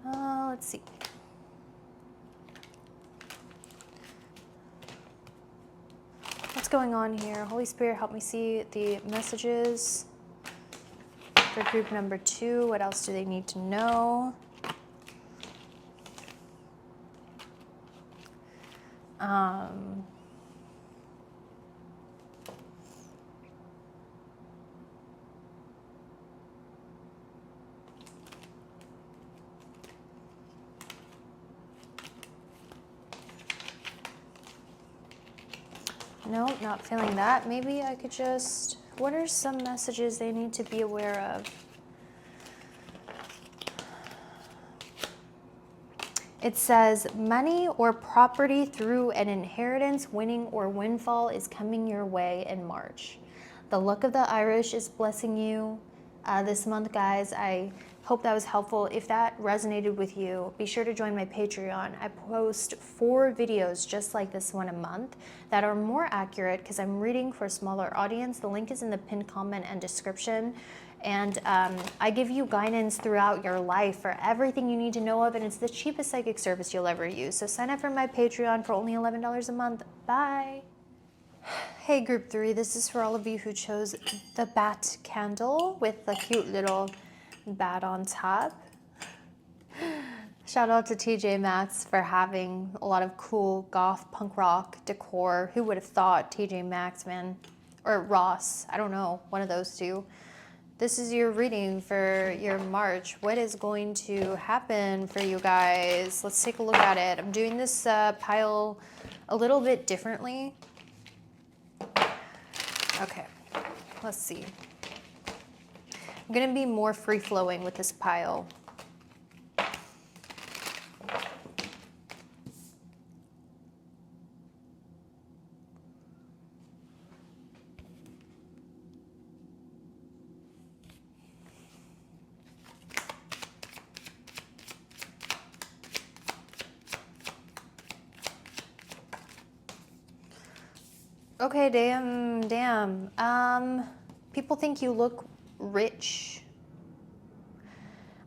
A: Let's see. What's going on here? Holy Spirit, help me see the messages for group number 2. What else do they need to know? Nope, not feeling that. Maybe I could just, what are some messages they need to be aware of? It says, money or property through an inheritance, winning or windfall is coming your way in March. The luck of the Irish is blessing you this month, guys. I hope that was helpful. If that resonated with you, be sure to join my Patreon. I post 4 videos just like this one a month that are more accurate because I'm reading for a smaller audience. The link is in the pinned comment and description. And I give you guidance throughout your life for everything you need to know of, and it's the cheapest psychic service you'll ever use. So sign up for my Patreon for only $11 a month. Bye. Hey group 3, this is for all of you who chose the bat candle with the cute little bat on top. Shout out to TJ Maxx for having a lot of cool goth punk rock decor. Who would have thought? TJ Maxx, man. Or Ross. I don't know. One of those two. This is your reading for your March. What is going to happen for you guys? Let's take a look at it. I'm doing this pile a little bit differently. Okay, let's see. I'm gonna be more free-flowing with this pile. Okay, damn. People think you look rich.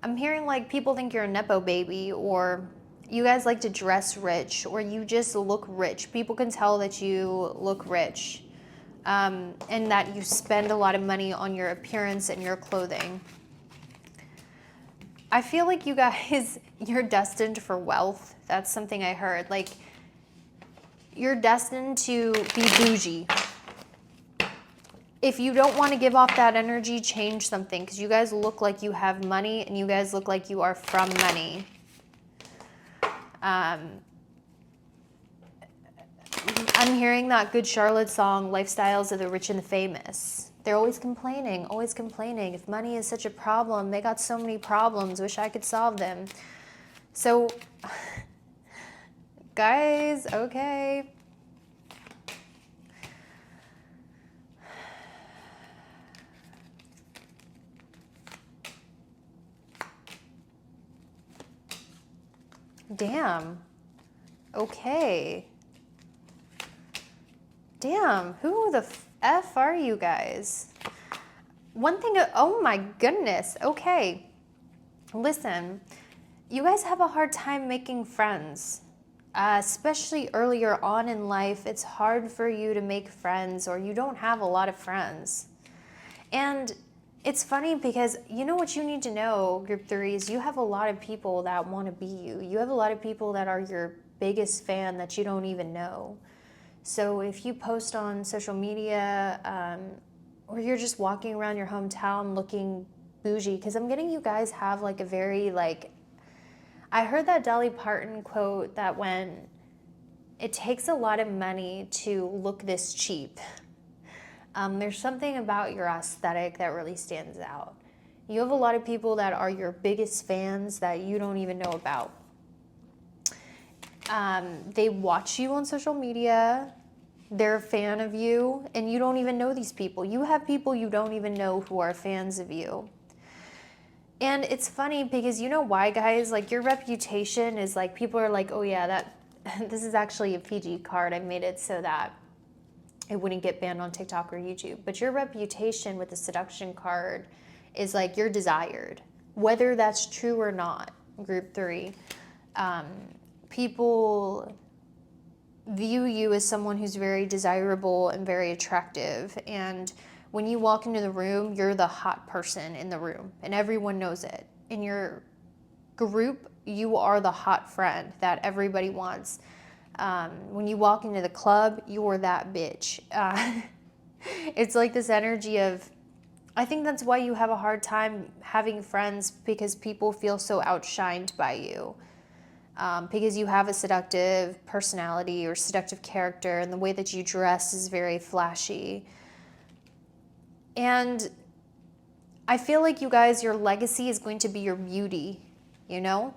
A: I'm hearing like people think you're a Nepo baby, or you guys like to dress rich, or you just look rich. People can tell that you look rich, and that you spend a lot of money on your appearance and your clothing. I feel like you guys, you're destined for wealth. That's something I heard. Like, you're destined to be bougie. If you don't want to give off that energy, change something, because you guys look like you have money and you guys look like you are from money. I'm hearing that Good Charlotte song, Lifestyles of the Rich and the Famous. They're always complaining, always complaining. If money is such a problem, they got so many problems, wish I could solve them. So, guys, okay. Damn. Okay. Damn, who the F are you guys? One thing, oh my goodness, okay. Listen, you guys have a hard time making friends. Especially earlier on in life, it's hard for you to make friends, or you don't have a lot of friends. And it's funny because you know what you need to know, Group 3, is you have a lot of people that want to be you. You have a lot of people that are your biggest fan that you don't even know. So if you post on social media, or you're just walking around your hometown looking bougie, because I'm getting you guys have like a very like, I heard that Dolly Parton quote that when it takes a lot of money to look this cheap, there's something about your aesthetic that really stands out. You have a lot of people that are your biggest fans that you don't even know about. They watch you on social media, they're a fan of you, and you don't even know these people. You have people you don't even know who are fans of you. And it's funny because you know why, guys? Like, your reputation is like, people are like, oh yeah, that this is actually a PG card. I made it so that it wouldn't get banned on TikTok or YouTube. But your reputation with the seduction card is like, you're desired. Whether that's true or not, Group 3. People view you as someone who's very desirable and very attractive. And when you walk into the room, you're the hot person in the room, and everyone knows it. In your group, you are the hot friend that everybody wants. When you walk into the club, you're that bitch. It's like this energy of, I think that's why you have a hard time having friends, because people feel so outshined by you. Because you have a seductive personality or seductive character, and the way that you dress is very flashy. And I feel like you guys, your legacy is going to be your beauty, you know?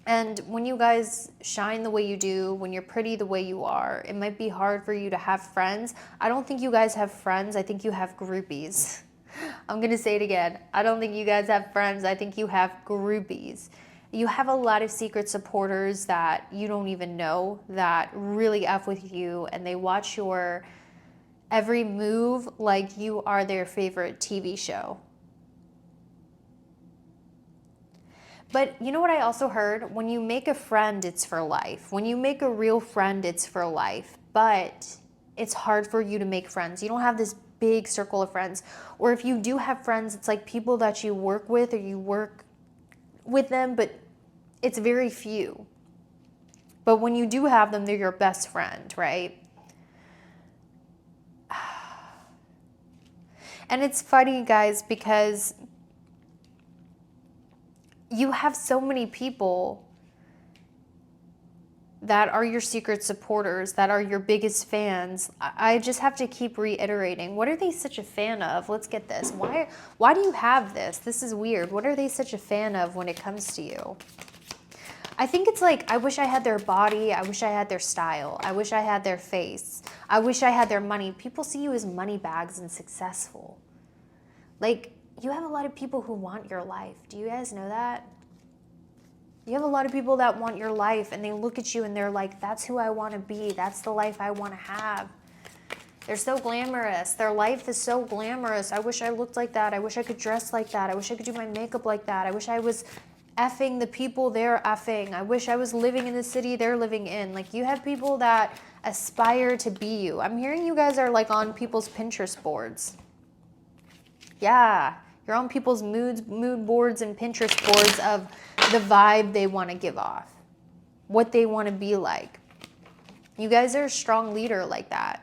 A: And when you guys shine the way you do, when you're pretty the way you are, it might be hard for you to have friends. I don't think you guys have friends. I think you have groupies. I'm going to say it again. I don't think you guys have friends. I think you have groupies. You have a lot of secret supporters that you don't even know that really F with you, and they watch your every move like you are their favorite TV show. But you know what I also heard? When you make a friend, it's for life. When you make a real friend, it's for life. But it's hard for you to make friends. You don't have this big circle of friends. Or if you do have friends, it's like people that you work with, or you work with them, but it's very few. But when you do have them, they're your best friend, right? And it's funny, guys, because you have so many people that are your secret supporters, that are your biggest fans. I just have to keep reiterating, what are they such a fan of? Let's get this. Why do you have this? This is weird. What are they such a fan of when it comes to you? I think it's like, I wish I had their body. I wish I had their style. I wish I had their face. I wish I had their money. People see you as money bags and successful. Like, you have a lot of people who want your life. Do you guys know that? You have a lot of people that want your life, and they look at you and they're like, that's who I want to be. That's the life I want to have. They're so glamorous. Their life is so glamorous. I wish I looked like that. I wish I could dress like that. I wish I could do my makeup like that. I wish I was effing the people they're effing. I wish I was living in the city they're living in. Like, you have people that aspire to be you. I'm hearing you guys are like on people's Pinterest boards. Yeah, you're on people's mood boards and Pinterest boards of the vibe they want to give off, what they want to be like. You guys are a strong leader like that.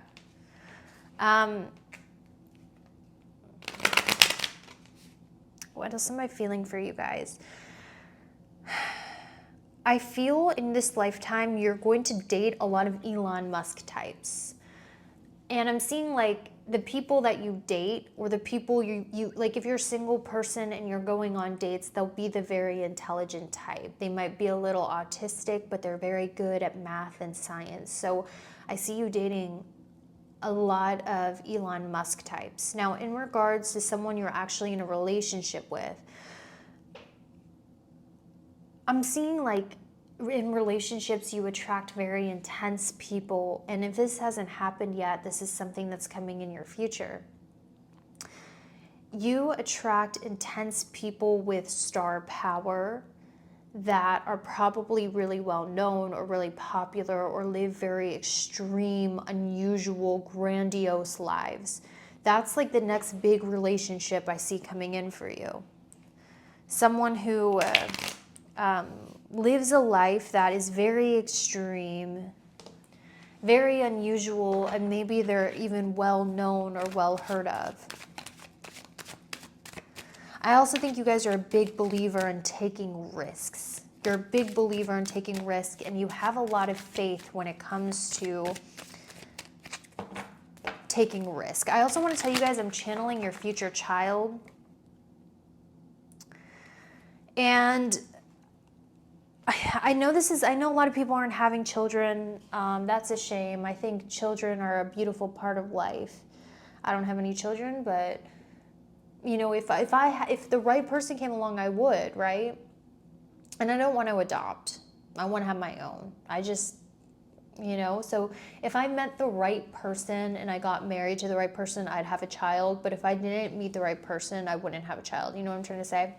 A: What else am I feeling for you guys? I feel in this lifetime you're going to date a lot of Elon Musk types. And I'm seeing like the people that you date, or the people you like, if you're a single person and you're going on dates, they'll be the very intelligent type. They might be a little autistic, but they're very good at math and science. So I see you dating a lot of Elon Musk types. Now, in regards to someone you're actually in a relationship with, I'm seeing like in relationships you attract very intense people, and if this hasn't happened yet, this is something that's coming in your future. You attract intense people with star power that are probably really well known or really popular or live very extreme, unusual, grandiose lives. That's like the next big relationship I see coming in for you. Someone who lives a life that is very extreme, very unusual, and maybe they're even well known or well heard of. I also think you guys are a big believer in taking risks. You're a big believer in taking risk, and you have a lot of faith when it comes to taking risk. I also want to tell you guys I'm channeling your future child. And I know a lot of people aren't having children. That's a shame. I think children are a beautiful part of life. I don't have any children, but you know, if the right person came along, I would, right? And I don't want to adopt. I want to have my own. I just, you know, so if I met the right person and I got married to the right person, I'd have a child. But if I didn't meet the right person, I wouldn't have a child. You know what I'm trying to say?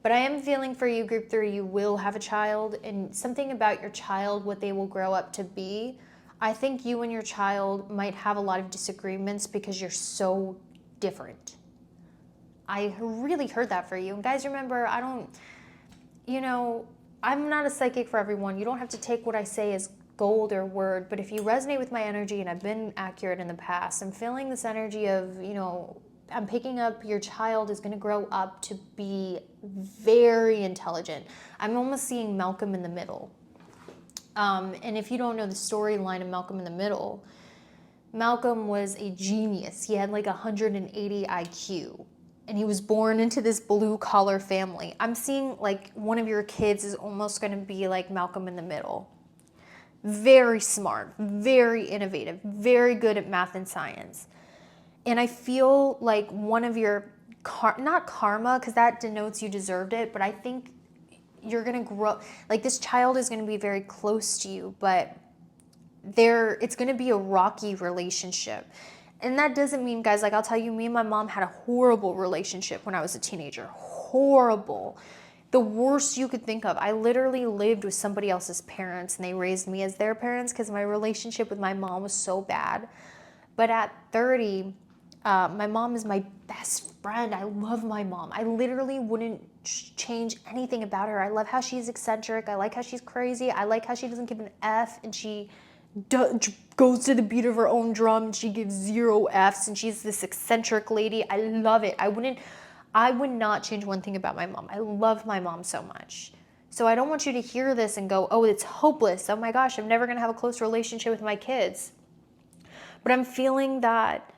A: But I am feeling for you, group 3, you will have a child, and something about your child, what they will grow up to be. I think you and your child might have a lot of disagreements because you're so different. I really heard that for you. And guys, remember, I'm not a psychic for everyone. You don't have to take what I say as gold or word, but if you resonate with my energy, and I've been accurate in the past, I'm feeling this energy of, you know, I'm picking up your child is going to grow up to be very intelligent. I'm almost seeing Malcolm in the Middle. And if you don't know the storyline of Malcolm in the Middle, Malcolm was a genius. He had like 180 IQ. And he was born into this blue-collar family. I'm seeing like one of your kids is almost going to be like Malcolm in the Middle. Very smart, very innovative, very good at math and science. And I feel like one of your, not karma, because that denotes you deserved it, but I think you're going to grow, like this child is going to be very close to you, but it's going to be a rocky relationship. And that doesn't mean, guys, like I'll tell you, me and my mom had a horrible relationship when I was a teenager. Horrible. The worst you could think of. I literally lived with somebody else's parents, and they raised me as their parents because my relationship with my mom was so bad. But at 30, My mom is my best friend. I love my mom. I literally wouldn't change anything about her. I love how she's eccentric. I like how she's crazy. I like how she doesn't give an F and she goes to the beat of her own drum and she gives 0 Fs and she's this eccentric lady. I love it. I would not change one thing about my mom. I love my mom so much. So I don't want you to hear this and go, oh, it's hopeless. Oh my gosh, I'm never going to have a close relationship with my kids. But I'm feeling that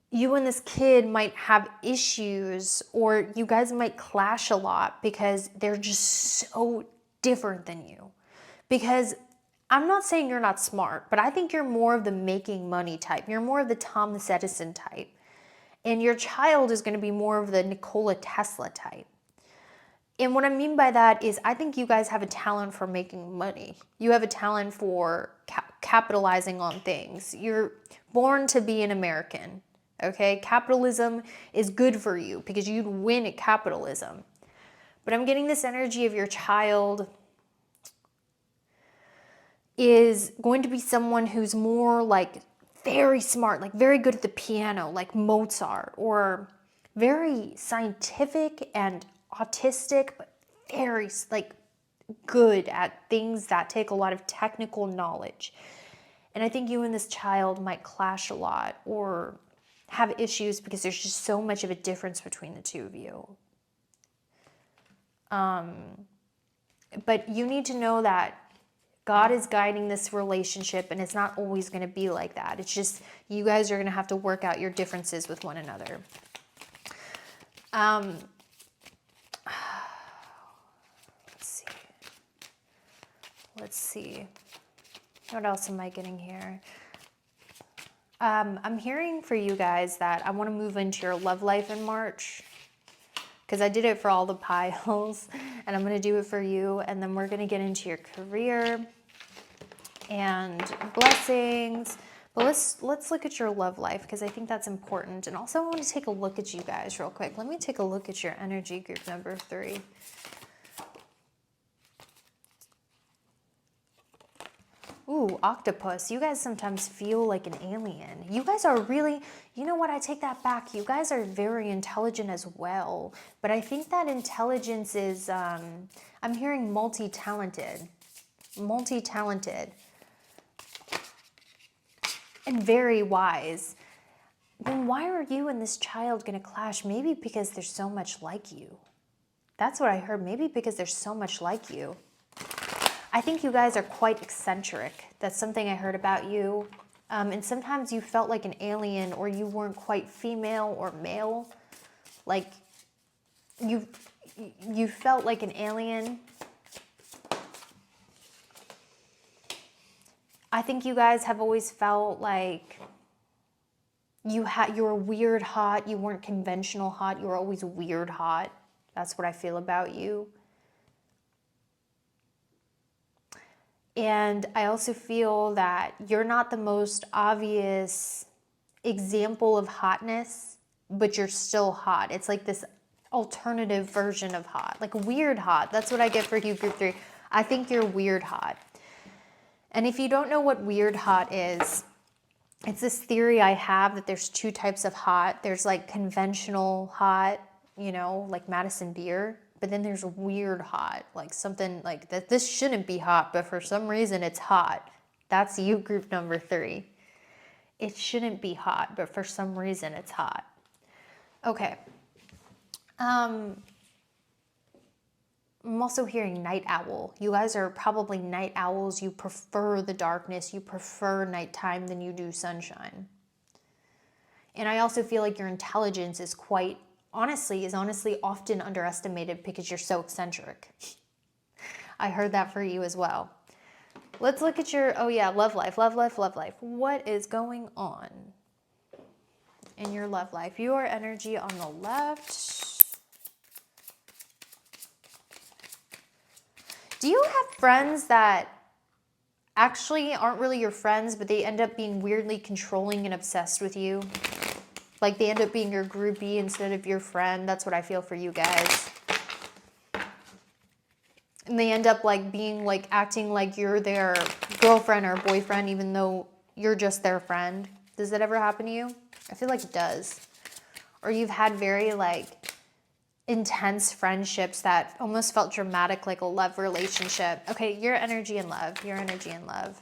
A: you and this kid might have issues, or you guys might clash a lot because they're just so different than you. Because I'm not saying you're not smart, but I think you're more of the making money type. You're more of the Thomas Edison type. And your child is going to be more of the Nikola Tesla type. And what I mean by that is I think you guys have a talent for making money. You have a talent for capitalizing on things. You're born to be an American. Okay, capitalism is good for you because you'd win at capitalism. But I'm getting this energy of your child is going to be someone who's more like very smart, like very good at the piano, like Mozart, or very scientific and autistic, but very like good at things that take a lot of technical knowledge. And I think you and this child might clash a lot or have issues because there's just so much of a difference between the two of you. But you need to know that God is guiding this relationship and it's not always going to be like that. It's just you guys are going to have to work out your differences with one another. Let's see. What else am I getting here? I'm hearing for you guys that I want to move into your love life in March, because I did it for all the piles and I'm going to do it for you. And then we're going to get into your career and blessings. But let's look at your love life, because I think that's important. And also I want to take a look at you guys real quick. Let me take a look at your energy group number 3. Ooh, octopus. You guys sometimes feel like an alien. You guys are really, you know what, I take that back. You guys are very intelligent as well. But I think that intelligence is, I'm hearing multi-talented. Multi-talented. And very wise. Then why are you and this child going to clash? Maybe because there's so much like you. That's what I heard. Maybe because there's so much like you. I think you guys are quite eccentric. That's something I heard about you. And sometimes you felt like an alien, or you weren't quite female or male. Like you felt like an alien. I think you guys have always felt like you were weird hot. You weren't conventional hot. You were always weird hot. That's what I feel about you. And I also feel that you're not the most obvious example of hotness, but you're still hot. It's like this alternative version of hot, like weird hot. That's what I get for you, group 3. I think you're weird hot. And if you don't know what weird hot is, it's this theory I have that there's 2 types of hot. There's like conventional hot, you know, like Madison beer. But then there's weird hot, like something like that. This shouldn't be hot, but for some reason it's hot. That's you, group number 3. It shouldn't be hot, but for some reason it's hot. Okay. I'm also hearing night owl. You guys are probably night owls. You prefer the darkness. You prefer nighttime than you do sunshine. And I also feel like your intelligence is honestly often underestimated because you're so eccentric. I heard that for you as well. Let's look at your, love life. What is going on in your love life? Your energy on the left. Do you have friends that actually aren't really your friends, but they end up being weirdly controlling and obsessed with you? Like they end up being your groupie instead of your friend. That's what I feel for you guys. And they end up like being like acting like you're their girlfriend or boyfriend, even though you're just their friend. Does that ever happen to you? I feel like it does. Or you've had very like intense friendships that almost felt dramatic, like a love relationship. Okay, your energy and love, your energy and love.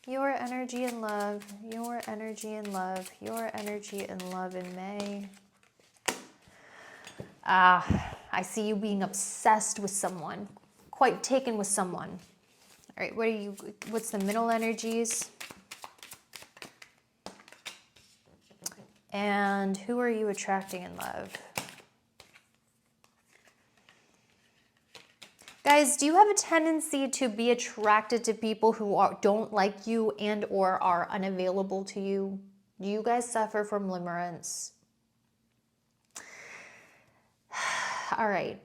A: Your energy and love, your energy and love, your energy and love in May. I see you being obsessed with someone, quite taken with someone. All right, what's the middle energies? And who are you attracting in love? Guys, do you have a tendency to be attracted to people who don't like you and or are unavailable to you? Do you guys suffer from limerence? All right.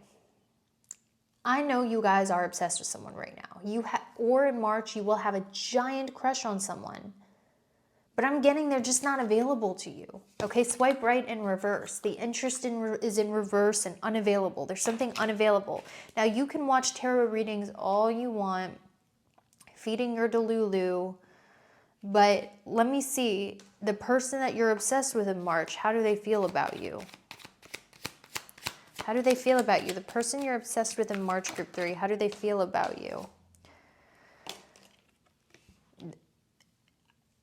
A: I know you guys are obsessed with someone right now. Or in March, you will have a giant crush on someone. But I'm getting they're just not available to you. Okay, swipe right in reverse. The interest is in reverse and unavailable. There's something unavailable. Now, you can watch tarot readings all you want, feeding your Delulu, but let me see, the person that you're obsessed with in March, how do they feel about you? How do they feel about you? The person you're obsessed with in March, group 3, how do they feel about you?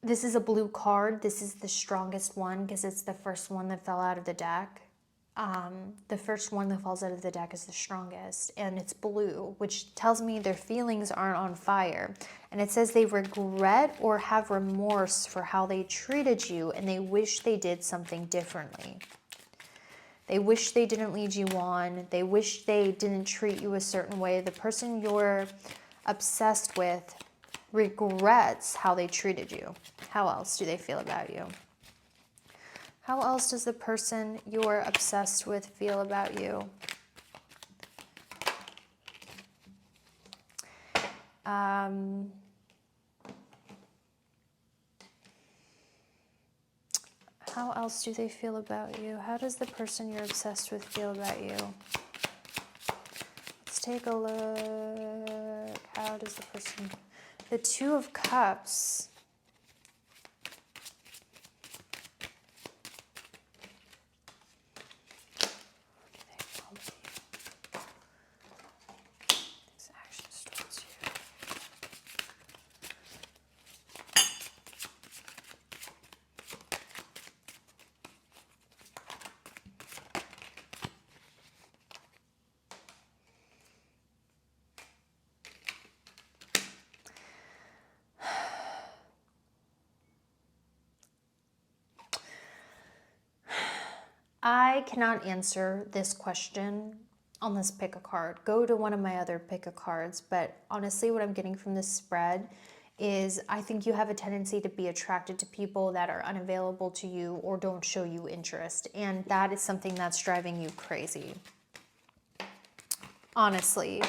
A: This is a blue card. This is the strongest one because it's the first one that fell out of the deck. The first one that falls out of the deck is the strongest, and it's blue, which tells me their feelings aren't on fire. And it says they regret or have remorse for how they treated you, and they wish they did something differently. They wish they didn't lead you on. They wish they didn't treat you a certain way. The person you're obsessed with regrets how they treated you. How else do they feel about you? How else does the person you're obsessed with feel about you? How else do they feel about you? How does the person you're obsessed with feel about you? Let's take a look. How does the person... The Two of Cups. These actions towards you. I cannot answer this question on this pick a card. Go to one of my other pick a cards, but honestly what I'm getting from this spread is I think you have a tendency to be attracted to people that are unavailable to you or don't show you interest, and that is something that's driving you crazy. Honestly.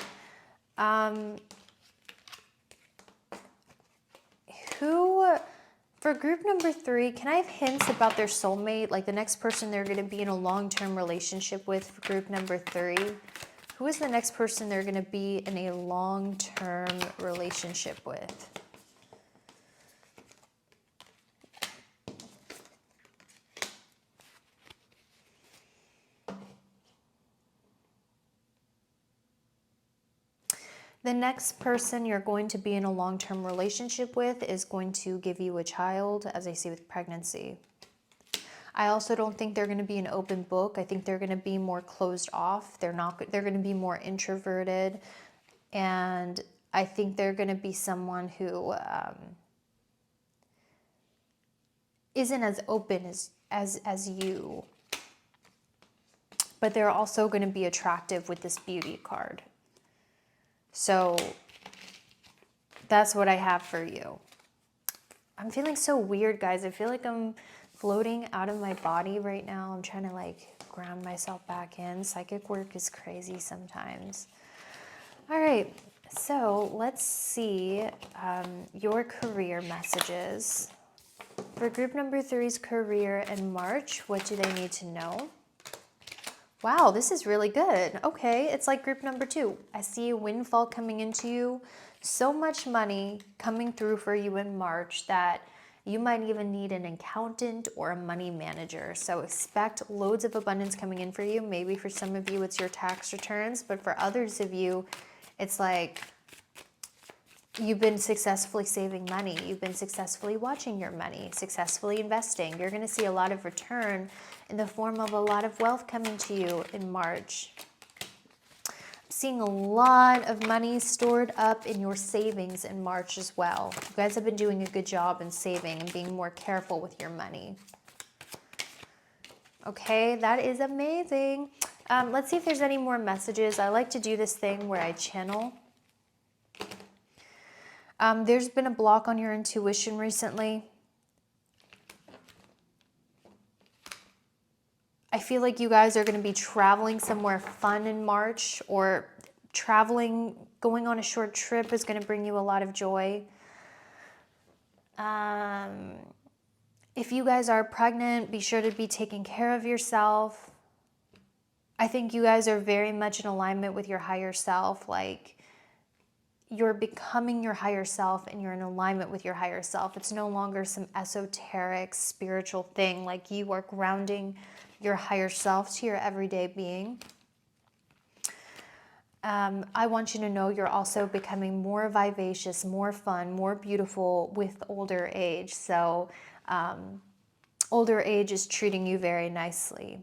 A: For group number 3, can I have hints about their soulmate, like the next person they're going to be in a long-term relationship with for group number 3? Who is the next person they're going to be in a long-term relationship with? The next person you're going to be in a long-term relationship with is going to give you a child, as I see with pregnancy. I also don't think they're going to be an open book. I think they're going to be more closed off. They're going to be more introverted. And I think they're going to be someone who isn't as open as you. But they're also going to be attractive with this beauty card. So that's what I have for you. I'm feeling so weird, guys. I feel like I'm floating out of my body right now. I'm trying to like ground myself back in. Psychic work is crazy sometimes. All right, so let's see your career messages. For group number 3's career in March, what do they need to know? Wow, this is really good. Okay, it's like group number 2. I see a windfall coming into you. So much money coming through for you in March that You might even need an accountant or a money manager. So expect loads of abundance coming in for you. Maybe for some of you, it's your tax returns, but for others of you, it's like you've been successfully saving money. You've been successfully watching your money, successfully investing. You're going to see a lot of return in the form of a lot of wealth coming to you in March. Seeing a lot of money stored up in your savings in March as well. You guys have been doing a good job in saving and being more careful with your money. Okay, that is amazing. Let's see if there's any more messages. I like to do this thing where I channel. There's been a block on your intuition recently. I feel like you guys are going to be traveling somewhere fun in March, or going on a short trip is going to bring you a lot of joy. If you guys are pregnant, be sure to be taking care of yourself. I think you guys are very much in alignment with your higher self. Like, you're becoming your higher self and you're in alignment with your higher self. It's no longer some esoteric spiritual thing. Like, you are grounding your higher self to your everyday being. I want you to know you're also becoming more vivacious, more fun, more beautiful with older age. So older age is treating you very nicely.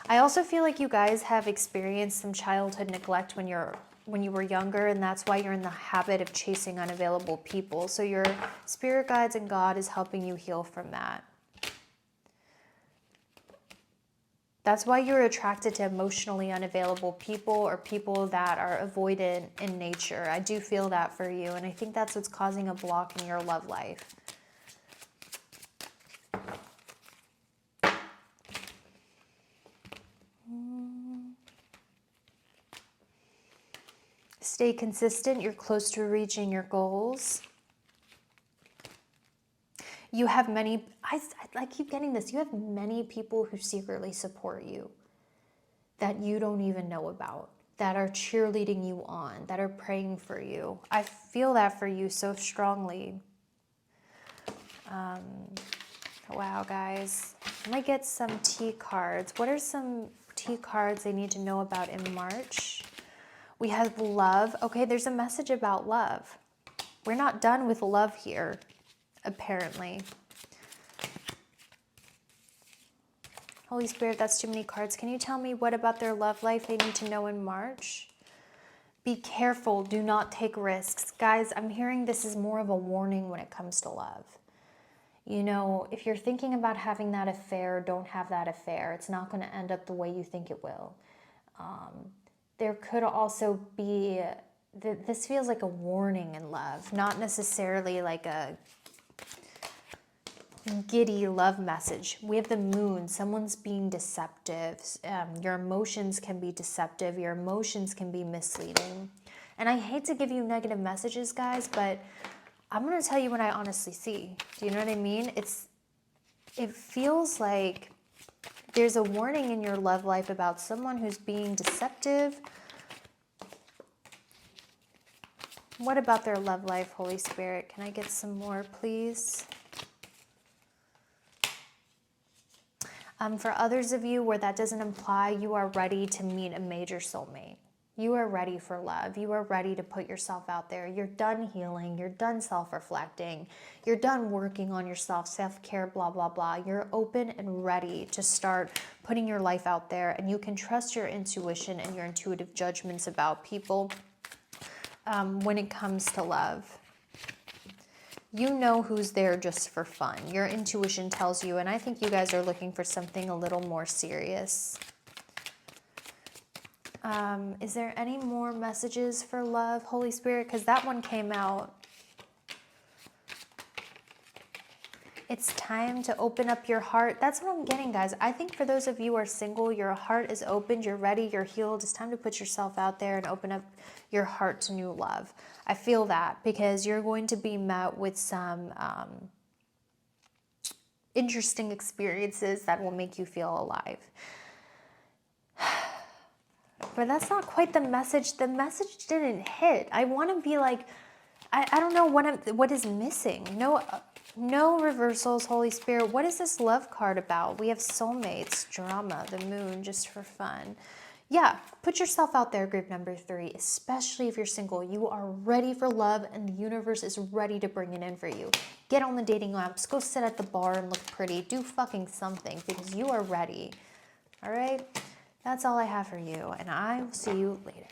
A: I also feel like you guys have experienced some childhood neglect when you were younger, and that's why you're in the habit of chasing unavailable people. So your spirit guides and God is helping you heal from that. That's why you're attracted to emotionally unavailable people or people that are avoidant in nature. I do feel that for you, and I think that's what's causing a block in your love life. Stay consistent. You're close to reaching your goals. You have many, I keep getting this, you have many people who secretly support you that you don't even know about, that are cheerleading you on, that are praying for you. I feel that for you so strongly. Wow, guys. I might get some T cards. What are some T cards they need to know about in March? We have love. Okay, there's a message about love. We're not done with love here, apparently. Holy Spirit, that's too many cards. Can you tell me what about their love life they need to know in March? Be careful. Do not take risks. Guys, I'm hearing this is more of a warning when it comes to love. You know, if you're thinking about having that affair, don't have that affair. It's not going to end up the way you think it will. There could also be, this feels like a warning in love, not necessarily like a giddy love message. We have the moon. Someone's being deceptive. Your emotions can be deceptive. Your emotions can be misleading. And I hate to give you negative messages, guys, but I'm going to tell you what I honestly see. Do you know what I mean? It feels like there's a warning in your love life about someone who's being deceptive. What about their love life, Holy Spirit? Can I get some more, please? For others of you where that doesn't imply, you are ready to meet a major soulmate. You are ready for love. You are ready to put yourself out there. You're done healing. You're done self-reflecting. You're done working on yourself, self-care, blah, blah, blah. You're open and ready to start putting your life out there, and you can trust your intuition and your intuitive judgments about people when it comes to love. You know who's there just for fun. Your intuition tells you, and I think you guys are looking for something a little more serious. Is there any more messages for love, Holy Spirit? Because that one came out. It's time to open up your heart. That's what I'm getting, guys. I think for those of you who are single, your heart is opened, you're ready, you're healed. It's time to put yourself out there and open up your heart to new love. I feel that because you're going to be met with some interesting experiences that will make you feel alive. But that's not quite the message. The message didn't hit. I want to be like, I don't know what is missing. No reversals, Holy Spirit. What is this love card about? We have soulmates, drama, the moon, just for fun. Yeah, put yourself out there, group number 3, especially if you're single. You are ready for love and the universe is ready to bring it in for you. Get on the dating apps, go sit at the bar and look pretty. Do fucking something because you are ready. All right? That's all I have for you, and I will see you later.